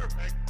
Perfect.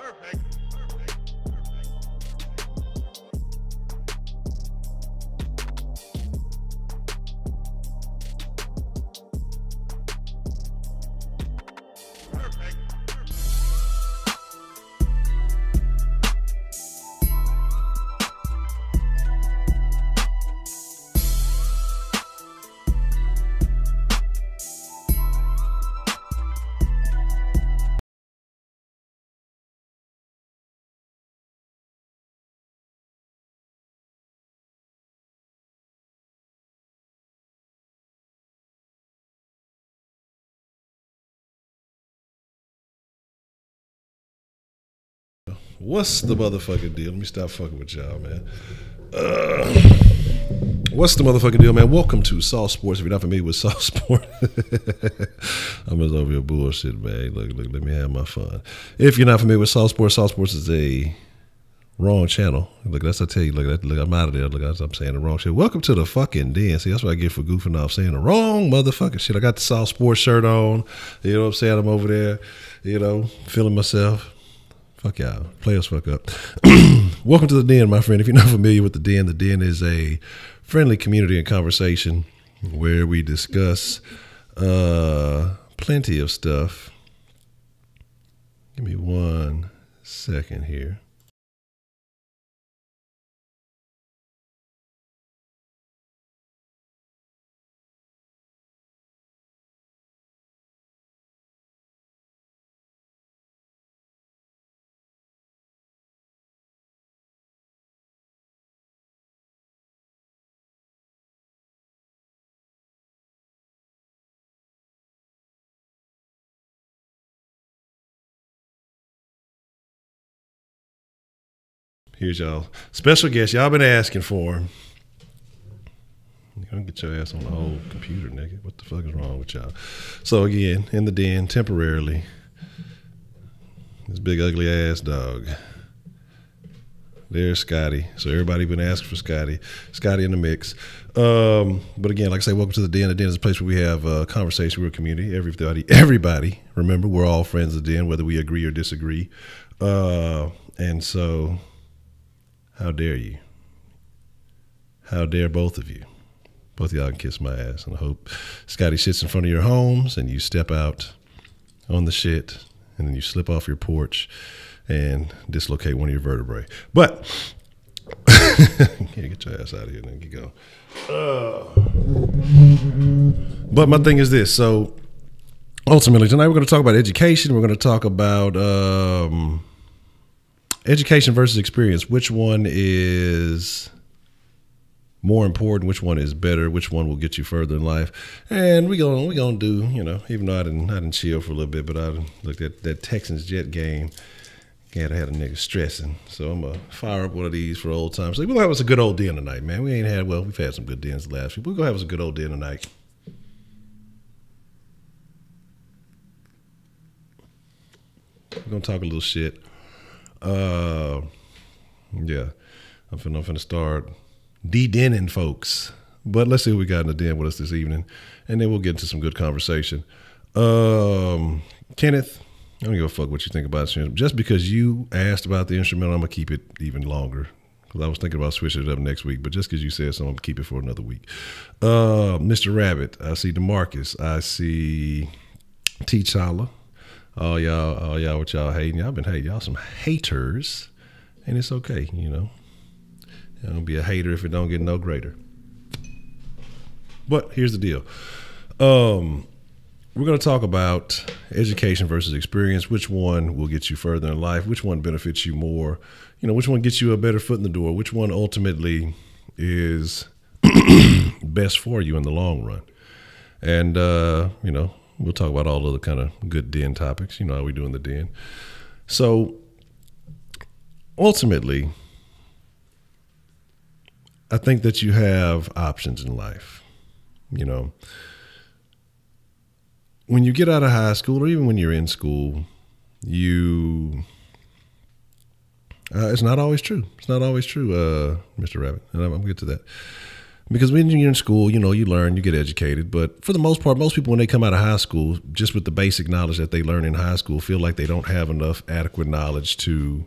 Perfect. What's the motherfucking deal? Let me stop fucking with y'all, man. What's the motherfucking deal, man? Welcome to Sauce Sports. If you're not familiar with Sauce Sports, I'm just over here bullshit, man. Look, let me have my fun. If you're not familiar with Sauce Sports is a wrong channel. Look, that's I tell you. Look, I'm out of there. Look, I'm saying the wrong shit. Welcome to the fucking den. See, that's what I get for goofing off saying the wrong motherfucking shit. I got the Sauce Sports shirt on. You know what I'm saying? I'm over there, feeling myself. Fuck y'all. Play us fuck up. Welcome to the den, my friend. If you're not familiar with the den is a friendly community and conversation where we discuss plenty of stuff. Give me 1 second here. Here's y'all special guest. Y'all been asking for him. You're gonna get your ass on the whole computer, nigga. What the fuck is wrong with y'all? So again, in the den, temporarily, this big ugly ass dog. There's Scotty. So everybody been asking for Scotty. Scotty in the mix. But again, like I say, welcome to the den. The den is a place where we have a conversation. We're a community. Everybody. Remember, we're all friends of the den, whether we agree or disagree. And so, how dare you? How dare both of you? Both of y'all can kiss my ass. And I hope Scotty sits in front of your homes and you step out on the shit and then you slip off your porch and dislocate one of your vertebrae. But get your ass out of here and then you go. But my thing is this. So ultimately tonight we're going to talk about education. We're going to talk about education versus experience. Which one is more important? Which one is better? Which one will get you further in life? And we're gonna do, even though I didn't chill for a little bit, but I looked at that Texans Jet game. God, I had a nigga stressing. So I'm gonna fire up one of these for old times. So we're gonna have us a good old den tonight, man. We've had some good dens the last week. We're gonna have us a good old den tonight. We're gonna talk a little shit. Yeah, I'm finna start de-denning folks. But let's see what we got in the den with us this evening, and then we'll get into some good conversation. Kenneth, I don't give a fuck what you think about this. Just because you asked about the instrumental, I'm gonna keep it even longer. Because I was thinking about switching it up next week, but just because you said something, I'm gonna keep it for another week. Mr. Rabbit, I see DeMarcus, I see T'Challa. All y'all what y'all hating. Y'all been hating. Y'all some haters. And it's okay, Don't be a hater if it don't get no greater. But here's the deal. We're going to talk about education versus experience. Which one will get you further in life? Which one benefits you more? Which one gets you a better foot in the door? Which one ultimately is best for you in the long run? And, we'll talk about all the other kind of good den topics. You know how we do in the den. So ultimately, I think that you have options in life. When you get out of high school or even when you're in school, it's not always true. It's not always true, Mr. Rabbit. And I'm going to get to that. Because when you're in school, you learn, you get educated. But for the most part, most people, when they come out of high school, just with the basic knowledge that they learn in high school, feel like they don't have enough adequate knowledge to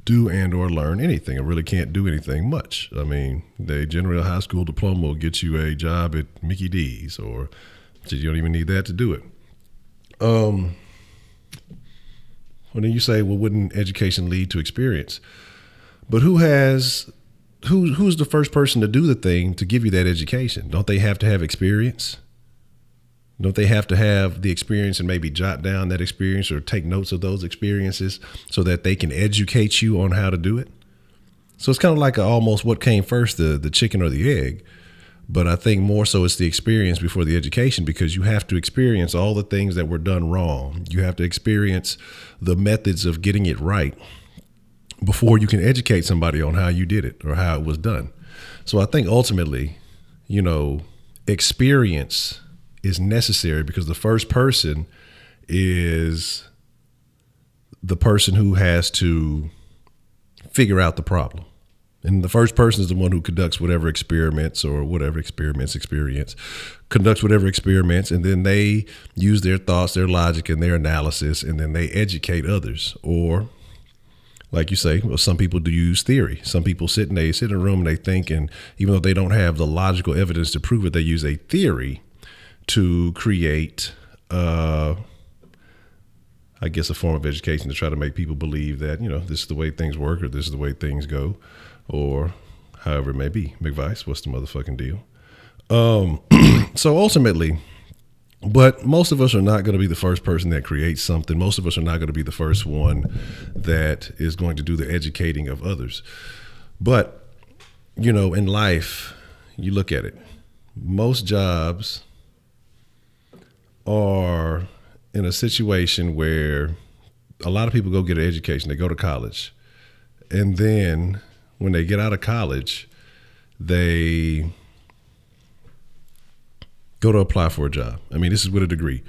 do and or learn anything, and really can't do anything much. I mean, they generally a high school diploma will get you a job at Mickey D's, or you don't even need that to do it. Well, then you say, well, wouldn't education lead to experience? But who's the first person to do the thing to give you that education? Don't they have to have experience? Don't they have to have the experience and maybe jot down that experience or take notes of those experiences so that they can educate you on how to do it? So it's kind of like almost what came first, the chicken or the egg. But I think more so it's the experience before the education, because you have to experience all the things that were done wrong. You have to experience the methods of getting it right. before you can educate somebody on how you did it or how it was done. So I think ultimately, experience is necessary because the first person is the person who has to figure out the problem. And the first person is the one who conducts whatever experiments or whatever experiments conducts whatever experiments, and then they use their thoughts, their logic, and their analysis, and then they educate others. Or, like you say, well, some people do use theory. Some people sit in a room and they think, and even though they don't have the logical evidence to prove it, they use a theory to create, I guess, a form of education to try to make people believe that, this is the way things work, or this is the way things go, or however it may be. McVice, what's the motherfucking deal? So ultimately, but most of us are not going to be the first person that creates something. Most of us are not going to be the first one that is going to do the educating of others. But, in life, you look at it, most jobs are in a situation where a lot of people go get an education. They go to college. And then when they get out of college, they go to apply for a job. I mean, this is with a degree.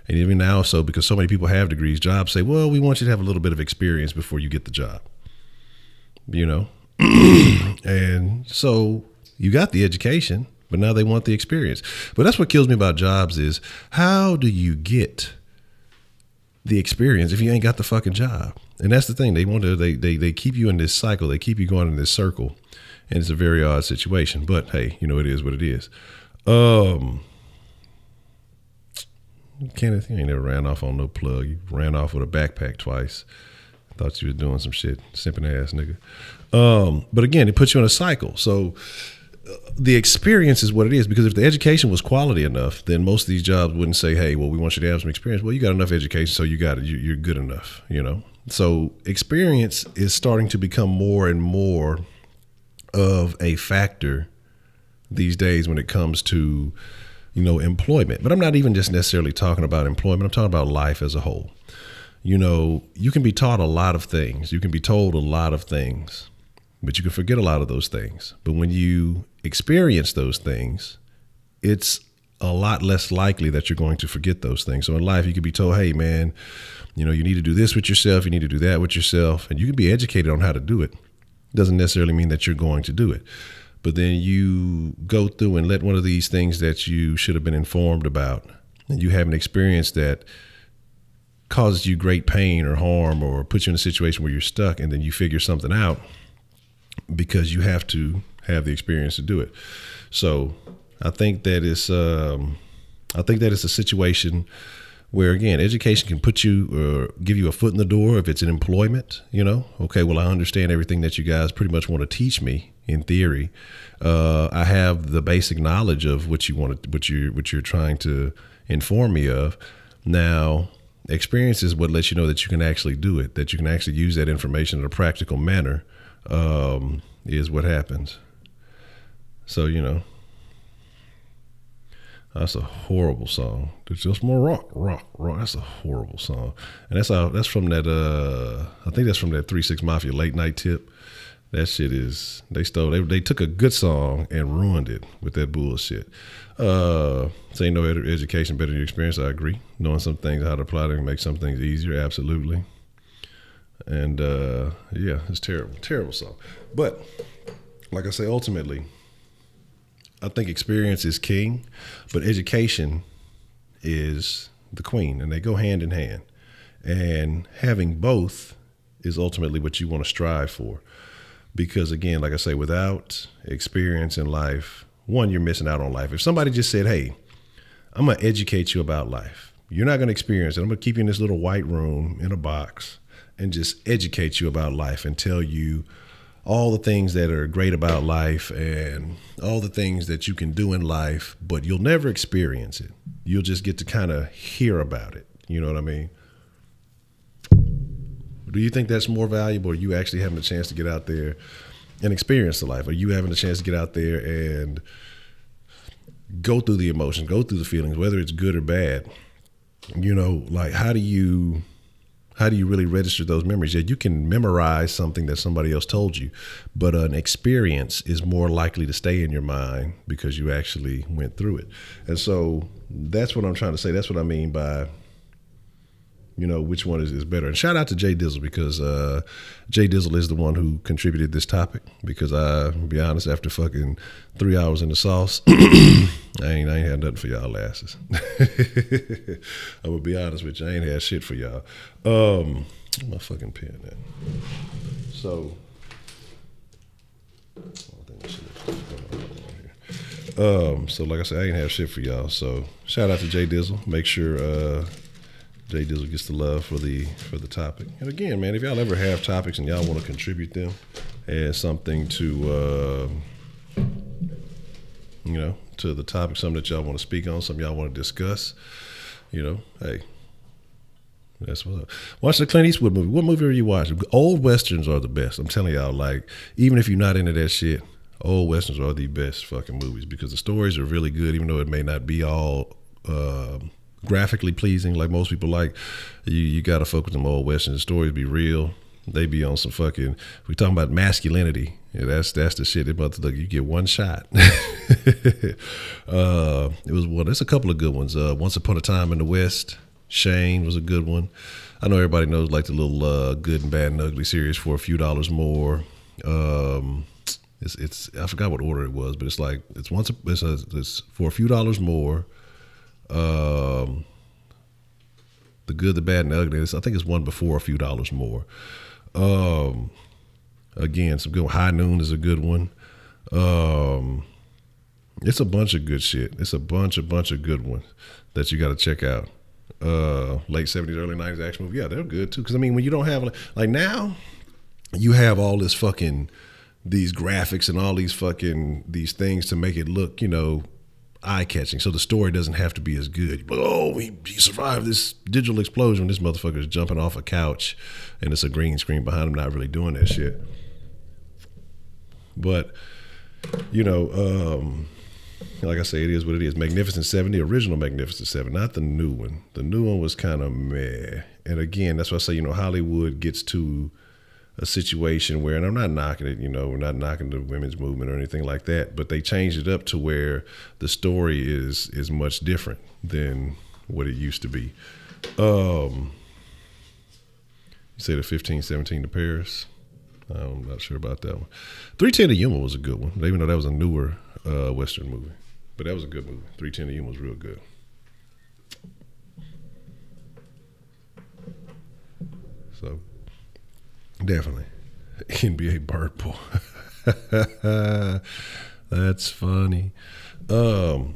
And even now, so because so many people have degrees, jobs say, well, we want you to have a little bit of experience before you get the job, And so you got the education, but now they want the experience. But that's what kills me about jobs is, how do you get the experience if you ain't got the fucking job? And that's the thing. They keep you in this cycle. They keep you going in this circle. And it's a very odd situation. But hey, it is what it is. Kenneth, you ain't never ran off on no plug. You ran off with a backpack twice. Thought you was doing some shit. Simping ass nigga. But again, it puts you in a cycle. So the experience is what it is, because if the education was quality enough, then most of these jobs wouldn't say, hey, well, we want you to have some experience. Well, you got enough education, so you got it. You're good enough, So experience is starting to become more and more of a factor these days when it comes to, employment. But I'm not even just necessarily talking about employment. I'm talking about life as a whole. You can be taught a lot of things. You can be told a lot of things, but you can forget a lot of those things. But when you experience those things, it's a lot less likely that you're going to forget those things. So in life, you could be told, hey, man, you need to do this with yourself. You need to do that with yourself. And you can be educated on how to do it. Doesn't necessarily mean that you're going to do it. But then you go through and let one of these things that you should have been informed about, and you have an experience that causes you great pain or harm or puts you in a situation where you're stuck, and then you figure something out because you have to have the experience to do it. So I think that it's a situation where, again, education can put you or give you a foot in the door if it's in employment. Okay, well, I understand everything that you guys pretty much want to teach me in theory. I have the basic knowledge of what you're trying to inform me of. Now, experience is what lets you know that you can actually do it, that you can actually use that information in a practical manner, is what happens. So, that's a horrible song. It's just more rock. That's a horrible song. And that's from that, I think that's from that 3 6 Mafia late night tip. That shit is, they took a good song and ruined it with that bullshit. Saying no education better than your experience, I agree. Knowing some things, how to apply them, make some things easier, absolutely. And yeah, it's terrible song. But like I say, ultimately, I think experience is king, but education is the queen, and they go hand in hand. And having both is ultimately what you want to strive for. Because again, like I say, without experience in life, one, you're missing out on life. If somebody just said, hey, I'm going to educate you about life, you're not going to experience it. I'm going to keep you in this little white room in a box and just educate you about life and tell you all the things that are great about life and all the things that you can do in life, but you'll never experience it. You'll just get to kind of hear about it. You know what I mean? Do you think that's more valuable, or you actually having a chance to get out there and experience the life? Are you having a chance to get out there and go through the emotions, go through the feelings, whether it's good or bad? Like, how do you How do you really register those memories? Yeah, you can memorize something that somebody else told you, but an experience is more likely to stay in your mind because you actually went through it. And so that's what I'm trying to say. That's what I mean by, you know, which one is better. And shout out to Jay Dizzle, because Jay Dizzle is the one who contributed this topic, because I'll be honest, after fucking 3 hours in the sauce, I ain't had nothing for y'all asses. I would be honest with you, I ain't had shit for y'all. My fucking pen at? So so like I said, I ain't have shit for y'all. So shout out to Jay Dizzle. Make sure Jay Dizzle gets the love for the topic. And again, man, if y'all ever have topics and y'all want to contribute them as something to you know, to the topic, something that y'all want to speak on, something y'all want to discuss, you know, hey, that's what's up. Watch the Clint Eastwood movie. What movie are you watching? Old Westerns are the best. I'm telling y'all, like, even if you're not into that shit, old Westerns are the best fucking movies, because the stories are really good, even though it may not be all graphically pleasing like most people like. You got to fuck with them old Westerns. The stories be real. They be on some fucking, we talking about masculinity. Yeah, that's the shit. Look, you get one shot. It was one. There's a couple of good ones. Once Upon a Time in the West, Shane was a good one. I know everybody knows like the little Good and Bad and Ugly series, For a Few Dollars More. It's I forgot what order it was, but it's like it's For a Few Dollars More. The Good, the Bad, and the Ugly. I think it's one before A Few Dollars More. Again, some good. High Noon is a good one. It's a bunch of good shit. It's a bunch of good ones that you got to check out. Late 70s, early 90s action movie. Yeah, they're good too. Because I mean, when you don't have like now, you have all this fucking these graphics and all these fucking these things to make it look, you know, eye-catching, so the story doesn't have to be as good. But he survived this digital explosion. This motherfucker is jumping off a couch, and it's a green screen behind him, not really doing that shit. But you know, like I say, it is what it is. Magnificent Seven, the original Magnificent Seven, not the new one. The new one was kind of meh. And again, that's why I say, you know, Hollywood gets to a situation where, and I'm not knocking it, you know, we're not knocking the women's movement or anything like that, but they changed it up to where the story is much different than what it used to be. You say the 1517 to Paris? I'm not sure about that one. 310 to Yuma was a good one, even though that was a newer Western movie. But that was a good movie. 310 to Yuma was real good. So definitely. NBA Bird Boy. That's funny. You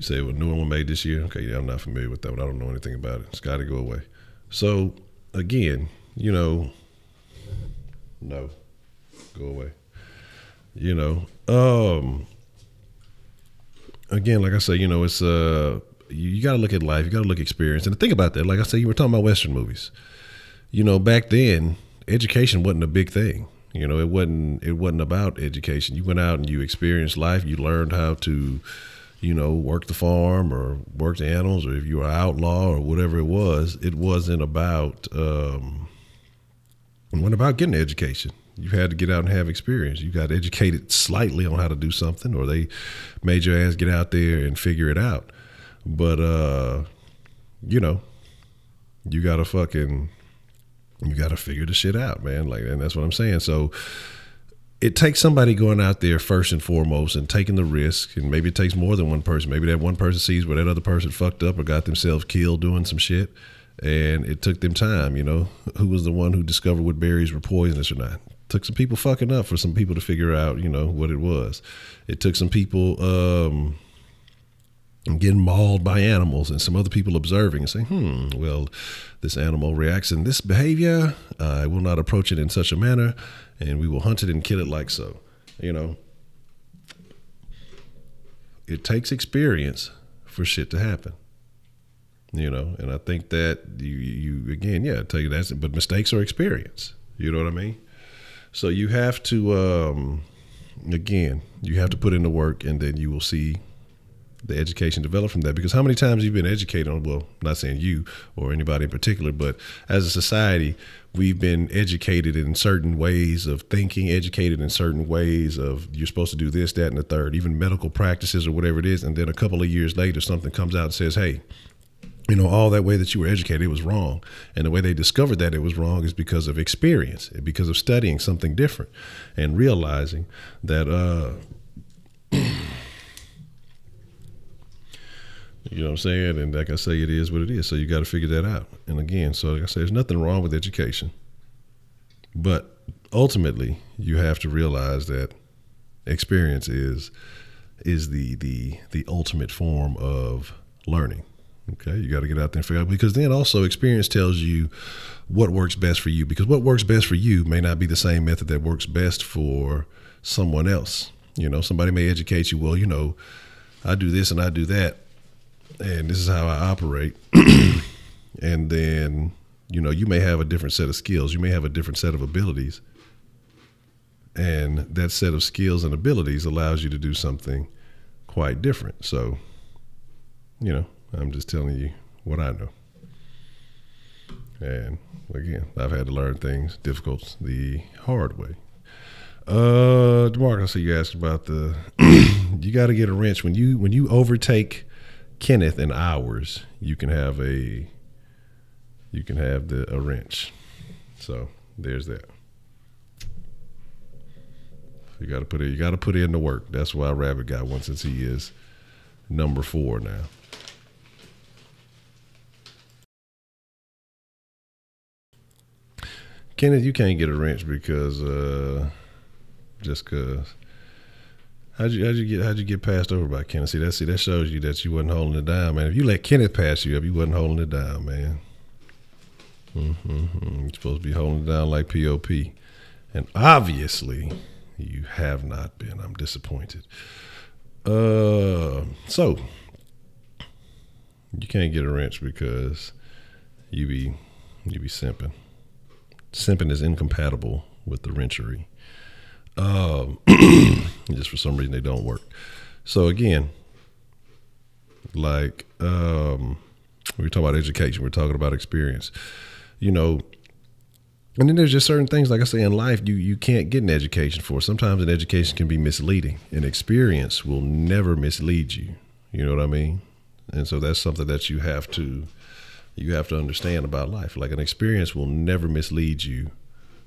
say what new one made this year? Okay, yeah, I'm not familiar with that one. I don't know anything about it. It's got to go away. So again, you know, no, go away. You know, again, like I say, you know, it's you got to look at life. You got to look at experience. And the thing about that, like I say, you were talking about Western movies. You know, back then, education wasn't a big thing. You know, it wasn't about education. You went out and you experienced life. You learned how to, you know, work the farm or work the animals, or if you were an outlaw or whatever it was. It wasn't about getting an education. You had to get out and have experience. You got educated slightly on how to do something, or they made your ass get out there and figure it out. But you know, you gotta figure the shit out, man. Like, and that's what I'm saying. So it takes somebody going out there first and foremost and taking the risk, and maybe it takes more than one person. Maybe that one person sees where that other person fucked up or got themselves killed doing some shit, and it took them time. You know, who was the one who discovered what berries were poisonous or not? It took some people fucking up for some people to figure out, you know, what it was. It took some people getting mauled by animals and some other people observing and saying, well, this animal reacts in this behavior. I will not approach it in such a manner, and we will hunt it and kill it like so. You know, it takes experience for shit to happen. You know, and I think that you again, yeah, tell you that, but mistakes are experience. You know what I mean? So you have to, again, you have to put in the work, and then you will see the education developed from that. Because how many times you've been educated on, well, not saying you or anybody in particular, but as a society, we've been educated in certain ways of thinking, educated in certain ways of you're supposed to do this, that, and the third, even medical practices or whatever it is. And then a couple of years later, something comes out and says, hey, you know, all that way that you were educated, it was wrong. And the way they discovered that it was wrong is because of experience, because of studying something different and realizing that, you know what I'm saying? And like I say, it is what it is. So you got to figure that out. And again, so like I say, there's nothing wrong with education. But ultimately, you have to realize that experience is the ultimate form of learning. Okay, you got to get out there and figure out, because then also experience tells you what works best for you, because what works best for you may not be the same method that works best for someone else. You know, somebody may educate you, well, you know, I do this and I do that, and this is how I operate. And then, you know, you may have a different set of skills. You may have a different set of abilities. And that set of skills and abilities allows you to do something quite different. So, you know, I'm just telling you what I know. And again, I've had to learn things difficult the hard way. DeMarcus, I see you asked about the, you got to get a wrench. When you overtake Kenneth in hours, you can have a wrench. So there's that. You got to put in the work. That's why Rabbit got one, since he is number 4 now. Kenneth, you can't get a wrench because just because. How'd you get passed over by Kenneth? See, that shows you that you wasn't holding it down, man. If you let Kenneth pass you up, you wasn't holding it down, man. You're supposed to be holding it down like POP, and obviously you have not been. I'm disappointed. So you can't get a wrench because you be simping. Simping is incompatible with the wrenchery. Just for some reason they don't work. So again, like we're talking about education, we're talking about experience, you know, and then there's just certain things, like I say, in life you can't get an education for. Sometimes an education can be misleading. An experience will never mislead you. You know what I mean? And so that's something that you have to understand about life. Like, an experience will never mislead you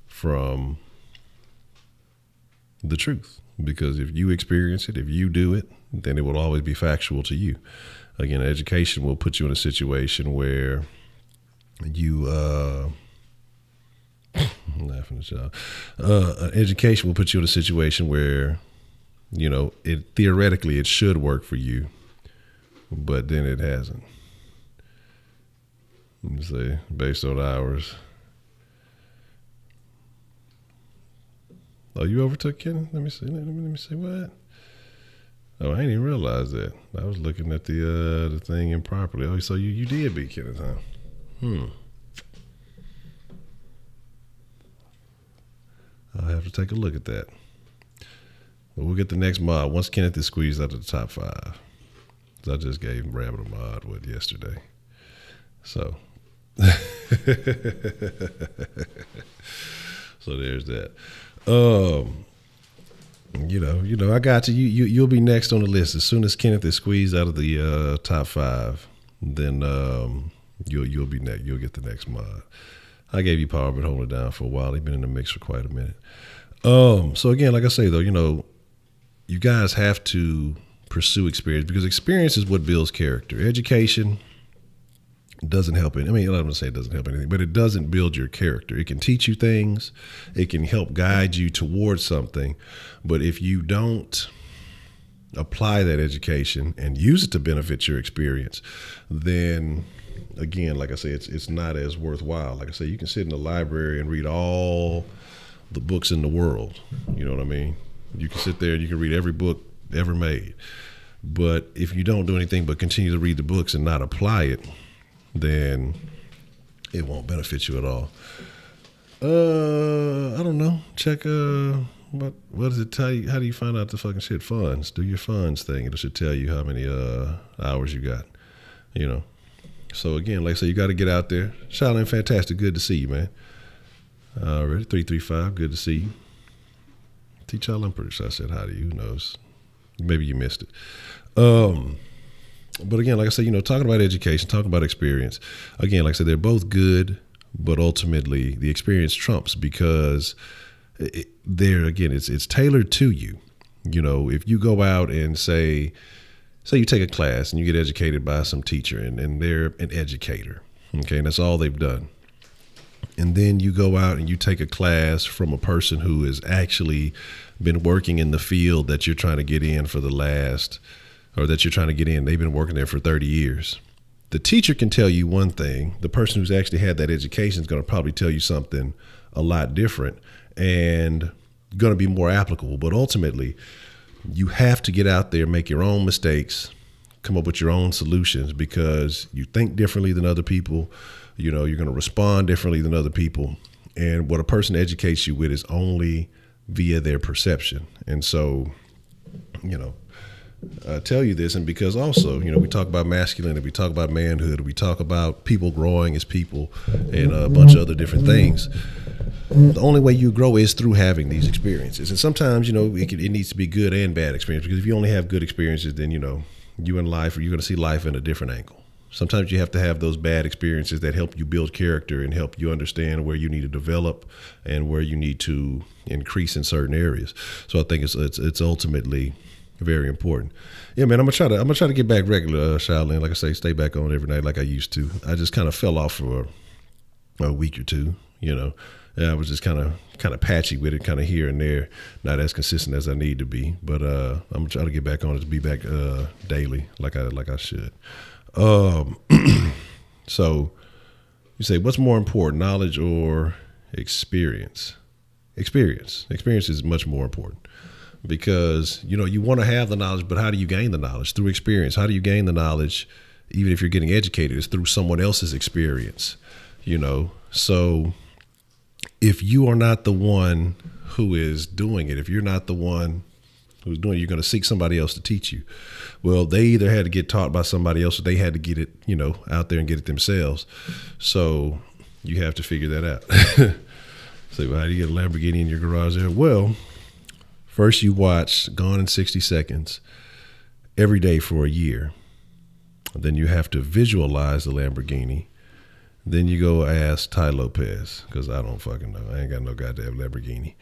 from the truth, because if you experience it, if you do it, then it will always be factual to you. Again, education will put you in a situation where you I'm laughing at y'all. Education will put you in a situation where, you know, it theoretically it should work for you, but then it hasn't. Let me say, based on hours. Oh, you overtook Kenny? Let me see. Let me see what. Oh, I didn't even realize that. I was looking at the thing improperly. Oh, so you did beat Kenneth, huh? I'll have to take a look at that. But we'll get the next mod once Kenneth is squeezed out of the top 5. So I just gave Rabbit a mod yesterday. So so there's that. You know, I got you. You'll be next on the list as soon as Kenneth is squeezed out of the top 5. Then you'll be next. You'll get the next mod. I gave you power, but hold it down for a while. He's been in the mix for quite a minute. So again, like I say though, you know, you guys have to pursue experience, because experience is what builds character. Education doesn't help it. I mean, I'm going to say it doesn't help anything, but it doesn't build your character. It can teach you things. It can help guide you towards something. But if you don't apply that education and use it to benefit your experience, then again, like I say, it's not as worthwhile. Like I say, you can sit in the library and read all the books in the world. You know what I mean? You can sit there and you can read every book ever made. But if you don't do anything but continue to read the books and not apply it, then it won't benefit you at all. I don't know. Check what does it tell you? How do you find out the fucking shit funds? Do your funds thing. It should tell you how many hours you got. You know. So again, like I say, you got to get out there. Shaolin, fantastic. Good to see you, man. Already 335. Good to see you. T-Child, I'm pretty sure I said hi to you. Who knows? Maybe you missed it. But again, like I said, you know, talking about education, talking about experience. Again, like I said, they're both good, but ultimately the experience trumps because it's tailored to you. You know, if you go out and say you take a class and you get educated by some teacher and they're an educator, okay, and that's all they've done. And then you go out and you take a class from a person who has actually been working in the field that you're trying to get in that you're trying to get in. They've been working there for 30 years. The teacher can tell you one thing. The person who's actually had that education is going to probably tell you something a lot different and going to be more applicable. But ultimately, you have to get out there, make your own mistakes, come up with your own solutions because you think differently than other people. You know, you're going to respond differently than other people. And what a person educates you with is only via their perception. And so, you know, I tell you this, and because also, you know, we talk about masculinity, we talk about manhood, we talk about people growing as people and a bunch of other different things. The only way you grow is through having these experiences. And sometimes, you know, it needs to be good and bad experience because if you only have good experiences, then, you know, you're going to see life in a different angle. Sometimes you have to have those bad experiences that help you build character and help you understand where you need to develop and where you need to increase in certain areas. So I think it's ultimately very important. Yeah, man, I'm gonna try to get back regular, Shaolin. Like I say, stay back on every night like I used to. I just kind of fell off for a week or two, you know. Yeah, I was just kind of patchy with it, kind of here and there, not as consistent as I need to be. But I'm gonna try to get back on it, to be back daily, like I should. So you say, what's more important, knowledge or experience? Experience is much more important because, you know, you want to have the knowledge, but how do you gain the knowledge? Through experience. How do you gain the knowledge? Even if you're getting educated, it's through someone else's experience, you know? So if you are not the one who is doing it, if you're not the one who's doing it, you're going to seek somebody else to teach you. Well, they either had to get taught by somebody else or they had to get it, you know, out there and get it themselves. So you have to figure that out. So how do you get a Lamborghini in your garage there? Well, first you watch Gone in 60 Seconds every day for a year. Then you have to visualize the Lamborghini. Then you go ask Ty Lopez, because I don't fucking know. I ain't got no goddamn Lamborghini.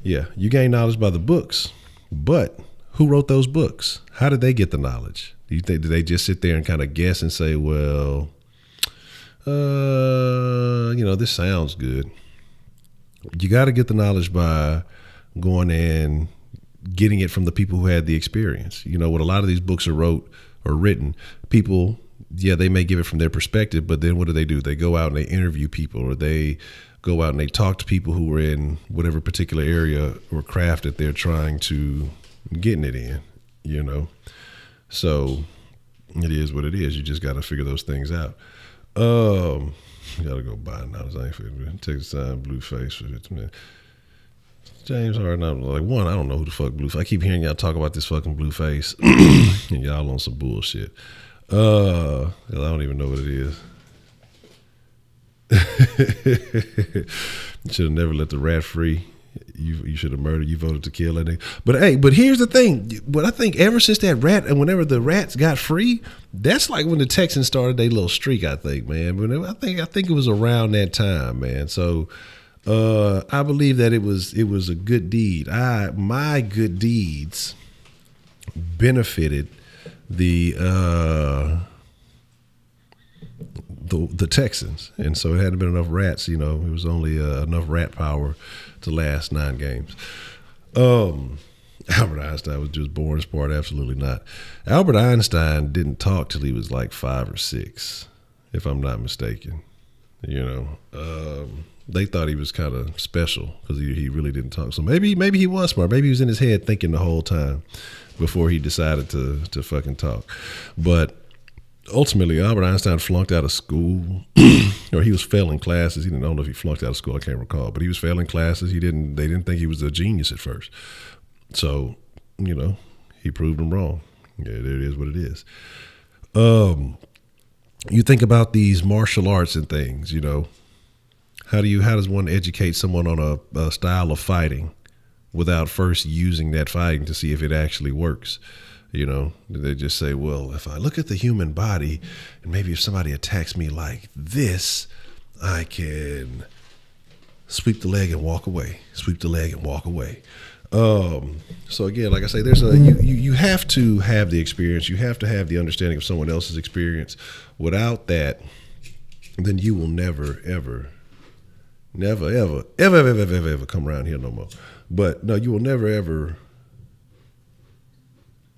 Yeah, you gain knowledge by the books. But who wrote those books? How did they get the knowledge? Do you think, did they just sit there and kind of guess and say, well, you know, this sounds good? You got to get the knowledge by going and getting it from the people who had the experience. You know, what a lot of these books are written, people, yeah, they may give it from their perspective, but then what do? They go out and they interview people, or they go out and they talk to people who were in whatever particular area or craft that they're trying to getting it in, you know? So it is what it is. You just got to figure those things out. You got to go buy now. I ain't figuring. Take the time, Blueface for it, man. James Harden, I'm like, one, I don't know who the fuck Blueface. I keep hearing y'all talk about this fucking Blueface, and y'all on some bullshit. I don't even know what it is. You should have never let the rat free. You should have murdered. You voted to kill that nigga. But hey, but here's the thing. But I think ever since that rat, and whenever the rats got free, that's like when the Texans started their little streak. I think, man. But I think it was around that time, man. So I believe that it was a good deed. My good deeds benefited the Texans, and so it hadn't been enough rats. You know, it was only enough rat power to last 9 games. Albert Einstein was just born smart. Absolutely not. Albert Einstein didn't talk till he was like 5 or 6, if I'm not mistaken. You know, they thought he was kind of special because he really didn't talk. So maybe he was smart. Maybe he was in his head thinking the whole time before he decided to fucking talk. But ultimately, Albert Einstein flunked out of school. or he was failing classes. He didn't, I don't know if he flunked out of school. I can't recall, but he was failing classes. They didn't think he was a genius at first. So, he proved them wrong. Yeah, it is what it is. You think about these martial arts and things, how does one educate someone on a style of fighting without first using that fighting to see if it actually works? They just say, well, if I look at the human body and maybe if somebody attacks me like this, I can sweep the leg and walk away, sweep the leg and walk away. So again, like I say, you have to have the experience. You have to have the understanding of someone else's experience. Without that, then you will never, ever come around here no more. But no, you will never, ever.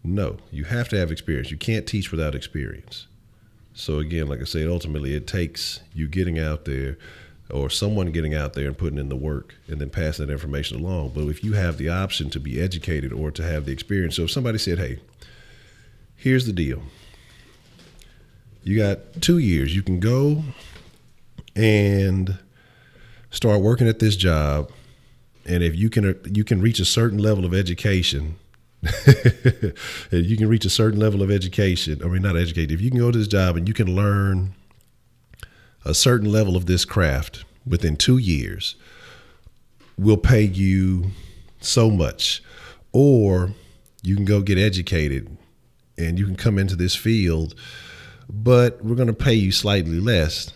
No, you have to have experience. You can't teach without experience. So again, like I said, ultimately it takes you getting out there or someone getting out there and putting in the work and then passing that information along. But if you have the option to be educated or to have the experience, so if somebody said, hey, here's the deal. You got 2 years. You can go and start working at this job. And if you can reach a certain level of education, if you can reach a certain level of education, I mean, not educated, if you can go to this job and you can learn a certain level of this craft within 2 years, we'll pay you so much. Or you can go get educated and you can come into this field, but we're going to pay you slightly less.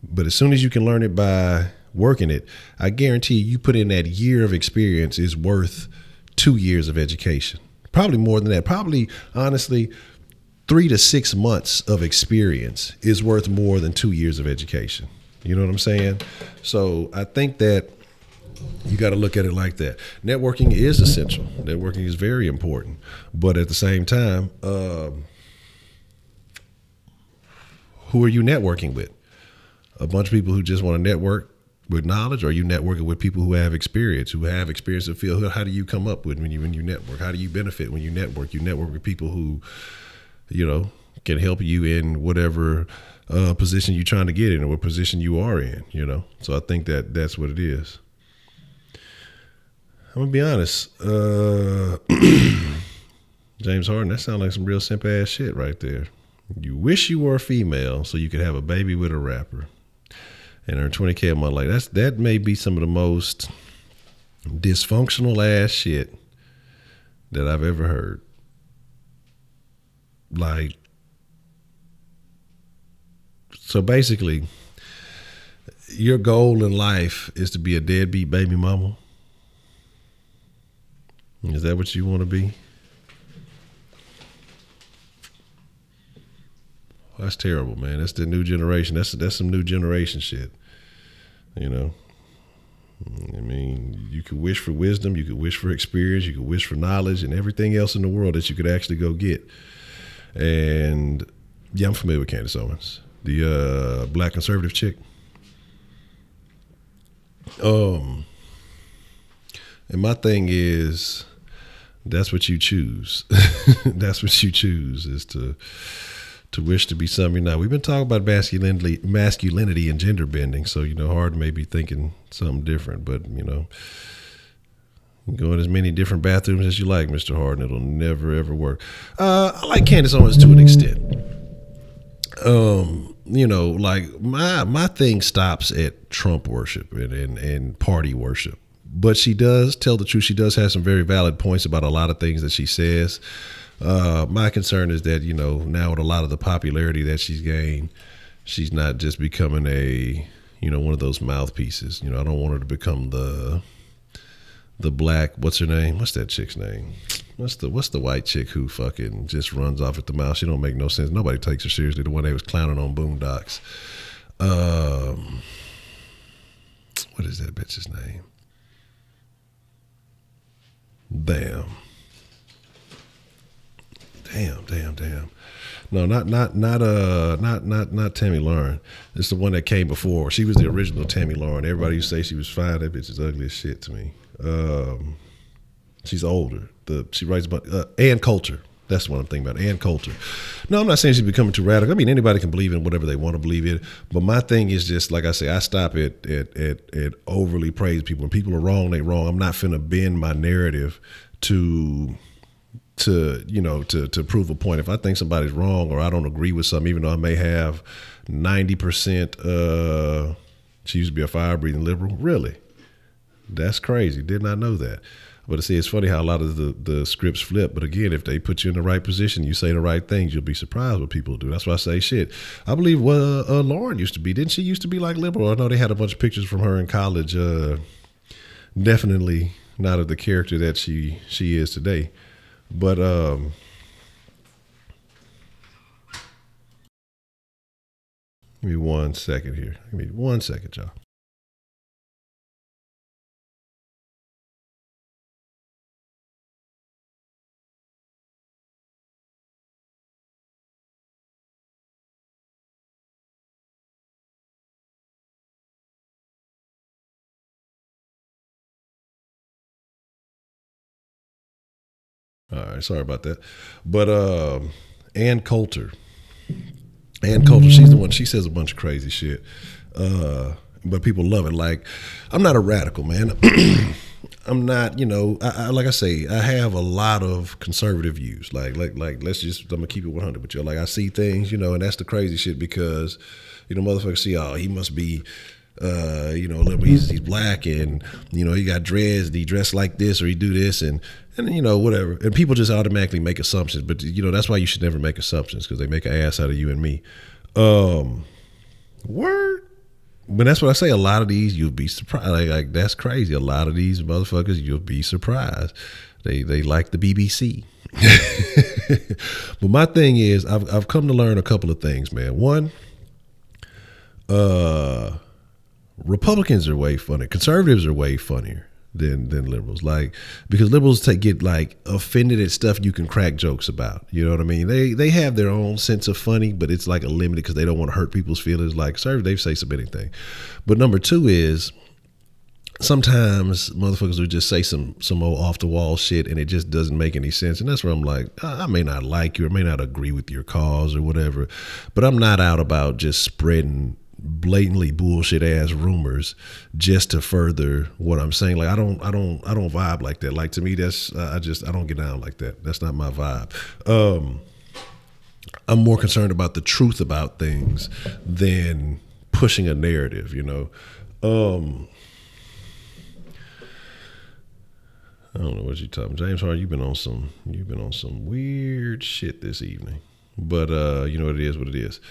But as soon as you can learn it by working it, I guarantee you put in that year of experience is worth 2 years of education. Probably more than that. Probably, honestly, 3 to 6 months of experience is worth more than 2 years of education. You know what I'm saying? So I think that you got to look at it like that. Networking is essential. Networking is very important. But at the same time, who are you networking with? A bunch of people who just want to network with knowledge, or are you networking with people who have experience in the field? How do you come up with when you network? How do you benefit when you network? You network with people who, can help you in whatever position you're trying to get in or what position you are in, So I think that's what it is. I'm gonna be honest. James Harden, that sounds like some real simp ass shit right there. You wish you were a female so you could have a baby with a rapper and earn $20K a month. Like that may be some of the most dysfunctional ass shit that I've ever heard. Like, so basically, your goal in life is to be a deadbeat baby mama. Is that what you want to be? That's terrible, man. That's the new generation. That's some new generation shit. I mean, you could wish for wisdom, you could wish for experience, you could wish for knowledge and everything else in the world that you could actually go get. And yeah, I'm familiar with Candace Owens, the black conservative chick. And my thing is, that's what you choose. That's what you choose, is to wish to be something. Now, we've been talking about masculinity and gender bending, so, Harden may be thinking something different, but, you can go in as many different bathrooms as you like, Mr. Harden. It'll never, ever work. I like Candace Owens to an extent. Like my thing stops at Trump worship and party worship. But she does tell the truth. She does have some very valid points about a lot of things that she says. My concern is that, now with a lot of the popularity that she's gained, she's not just becoming one of those mouthpieces. I don't want her to become the black, what's her name? What's that chick's name? What's the white chick who fucking just runs off at the mouth? She don't make no sense. Nobody takes her seriously. The one that was clowning on Boondocks. What is that bitch's name? Damn. No, not Tammy Lauren. It's the one that came before. She was the original Tammy Lauren. Everybody used to say she was fine. That bitch is ugly as shit to me. She's older. She writes about Ann Coulter. That's what I'm thinking about. Ann Coulter. No, I'm not saying she's becoming too radical. I mean, anybody can believe in whatever they want to believe in. But my thing is just, like I say, I stop at overly praise people. When people are wrong, they wrong. I'm not finna bend my narrative to prove a point. If I think somebody's wrong or I don't agree with something, even though I may have 90%, she used to be a fire-breathing liberal. Really? That's crazy. Did not know that. But see, it's funny how a lot of the scripts flip. But again, if they put you in the right position, you say the right things, you'll be surprised what people do. That's why I say shit. I believe Lauren used to be. Didn't she used to be like liberal? I know they had a bunch of pictures from her in college. Definitely not of the character that she is today. But give me 1 second here. Give me 1 second, y'all. All right, sorry about that. But Ann Coulter. Ann Coulter, she's the one, she says a bunch of crazy shit. But people love it. Like, I'm not a radical, man. I'm not, like I say, I have a lot of conservative views. Like let's just, I'm gonna keep it 100 with you. Like, I see things, and that's the crazy shit because, motherfuckers see, oh, he must be, he's black and, he got dreads and he dressed like this or he do this and whatever. And people just automatically make assumptions. But, that's why you should never make assumptions because they make an ass out of you and me. Word. But that's what I say. A lot of these, you'll be surprised. Like that's crazy. A lot of these motherfuckers, you'll be surprised. They like the BBC. But my thing is, I've come to learn a couple of things, man. One, Republicans are way funny. Conservatives are way funnier than liberals. Like, because liberals get like offended at stuff you can crack jokes about. You know what I mean? They have their own sense of funny, but it's like a limited because they don't want to hurt people's feelings. Like conservatives, they say some anything. But number two is sometimes motherfuckers will just say some old off the wall shit and it just doesn't make any sense. And that's where I'm like, I may not like you or may not agree with your cause or whatever, but I'm not out about just spreading blatantly bullshit ass rumors just to further what I'm saying. Like I don't vibe like that. Like to me, that's I don't get down like that. That's not my vibe. I'm more concerned about the truth about things than pushing a narrative, I don't know what you're talking about. James Harden, you've been on some weird shit this evening. But it is what it is.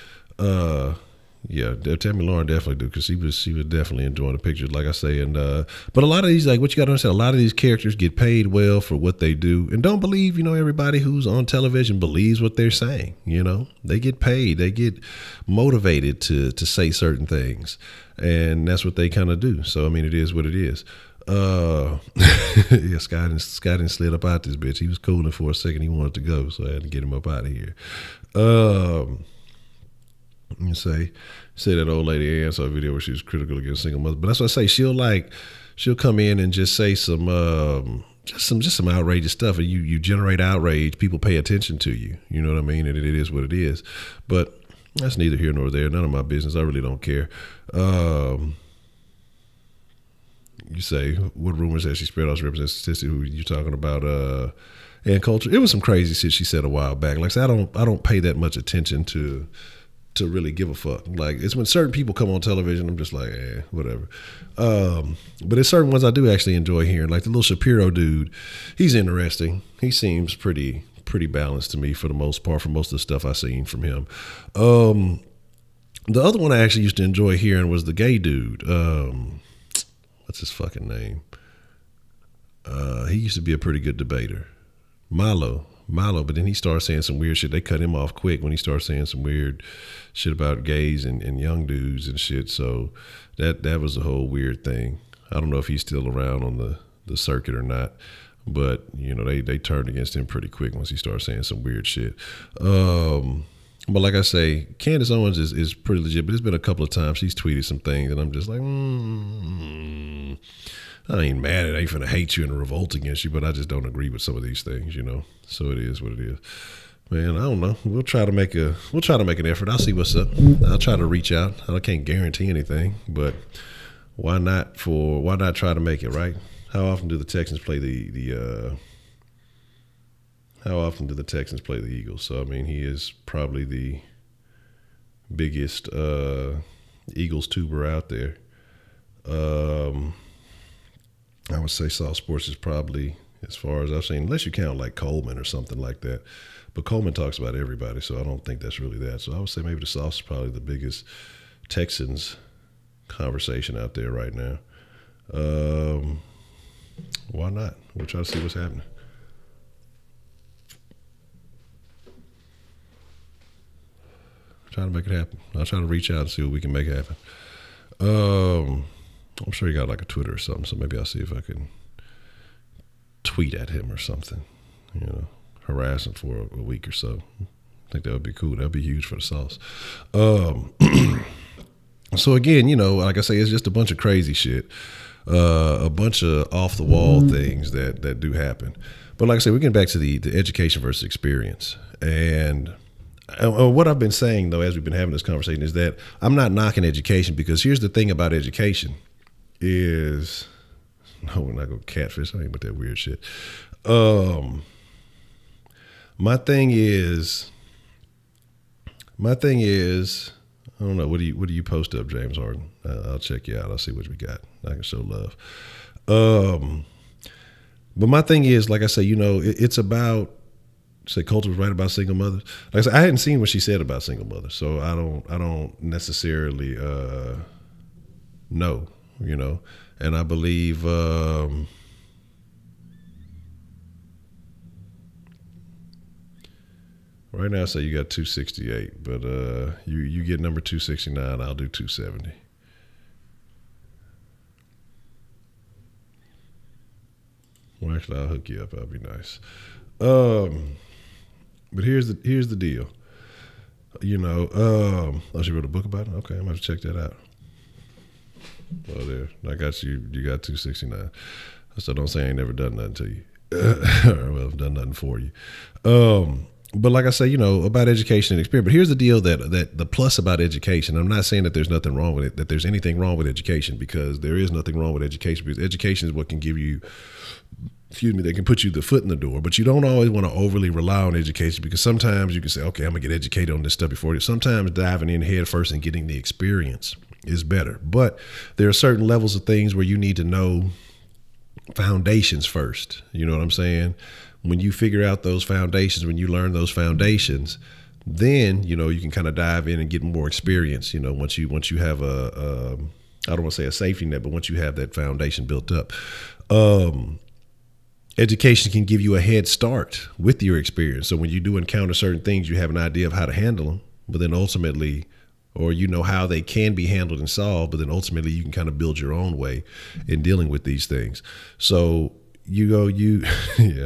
Yeah, Tammy Lauren definitely do because she was definitely enjoying the pictures, like I say. And but a lot of these, like what you got to understand, a lot of these characters get paid well for what they do, and don't believe everybody who's on television believes what they're saying. They get paid, they get motivated to say certain things, and that's what they kind of do. So I mean, it is what it is. Yeah, Scott didn't slid up out this bitch. He was cooling for a second. He wanted to go, so I had to get him up out of here. You say that old lady Ann saw a video where she was critical against single mothers, but that's what I say. She'll come in and just say some outrageous stuff, and you generate outrage. People pay attention to you. You know what I mean? And it is what it is. But that's neither here nor there. None of my business. I really don't care. You say what rumors has she spread? Also represents statistic. Who you talking about? Ann Coulter. It was some crazy shit she said a while back. Like I said, I don't pay that much attention to really give a fuck. Like it's when certain people come on television, I'm just like, whatever. But there's certain ones I do actually enjoy hearing. Like the little Shapiro dude, he's interesting. He seems pretty balanced to me for the most part, for most of the stuff I've seen from him. The other one I actually used to enjoy hearing was the gay dude. What's his fucking name? He used to be a pretty good debater. Milo, but then he started saying some weird shit. They cut him off quick when he started saying some weird shit about gays and young dudes and shit. So that was a whole weird thing. I don't know if he's still around on the circuit or not, but they turned against him pretty quick once he started saying some weird shit. But like I say, Candace Owens is pretty legit, but it's been a couple of times she's tweeted some things and I'm just like, I ain't mad at it. I ain't finna hate you and revolt against you, but I just don't agree with some of these things, you know. So it is what it is. Man, I don't know. We'll try to make an effort. I'll see what's up. I'll try to reach out. I can't guarantee anything, but why not try to make it, right? How often do the Texans play how often do the Texans play the Eagles? So I mean, he is probably the biggest Eagles tuber out there. I would say South Sports is probably, as far as I've seen, unless you count like Coleman or something like that. But Coleman talks about everybody, so I don't think that's really that. So I would say maybe the South is probably the biggest Texans conversation out there right now. Why not? We'll try to see what's happening. Try to make it happen. I'll try to reach out and see what we can make happen. I'm sure he got like a Twitter or something, so maybe I'll see if I can tweet at him or something, you know, harass him for a week or so. I think that would be cool. That would be huge for the Sauce. So again, you know, like I say, it's just a bunch of crazy shit, a bunch of off the wall things that do happen. But like I said, we're getting back to the education versus experience. And what I've been saying, though, as we've been having this conversation, is that I'm not knocking education, because here's the thing about education is, no, we're not going to catfish. I ain't with that weird shit. My thing is, I don't know. What do you post up, James Harden? I'll check you out. I'll see what we got. I can show love. But my thing is, like I say, you know, it's about, say Coulter was right about single mothers. Like I said, I hadn't seen what she said about single mothers, so I don't necessarily know, you know. And I believe right now I say you got 268, but you get number 269, I'll do 270. Well, actually, I'll hook you up. That'll be nice. But here's the deal. You know, she wrote a book about it? Okay, I'm going to check that out. Well, there. I got you. You got 269. So don't say I ain't never done nothing to you. Well, I've done nothing for you. But like I say, you know, about education and experience. But here's the deal that the plus about education, I'm not saying that there's nothing wrong with it, that there's anything wrong with education, because there is nothing wrong with education, because education is what can give you, they can put you the foot in the door. But you don't always want to overly rely on education, because sometimes you can say, okay, I'm going to get educated on this stuff before it. Sometimes diving in head first and getting the experience is better. But there are certain levels of things where you need to know foundations first. You know what I'm saying? When you figure out those foundations, when you learn those foundations, then, you know, you can kind of dive in and get more experience. You know, once you have I don't want to say a safety net, but once you have that foundation built up, education can give you a head start with your experience. So when you do encounter certain things, you have an idea of how to handle them, but then ultimately, or you know how they can be handled and solved, but then ultimately you can kind of build your own way in dealing with these things. So yeah, I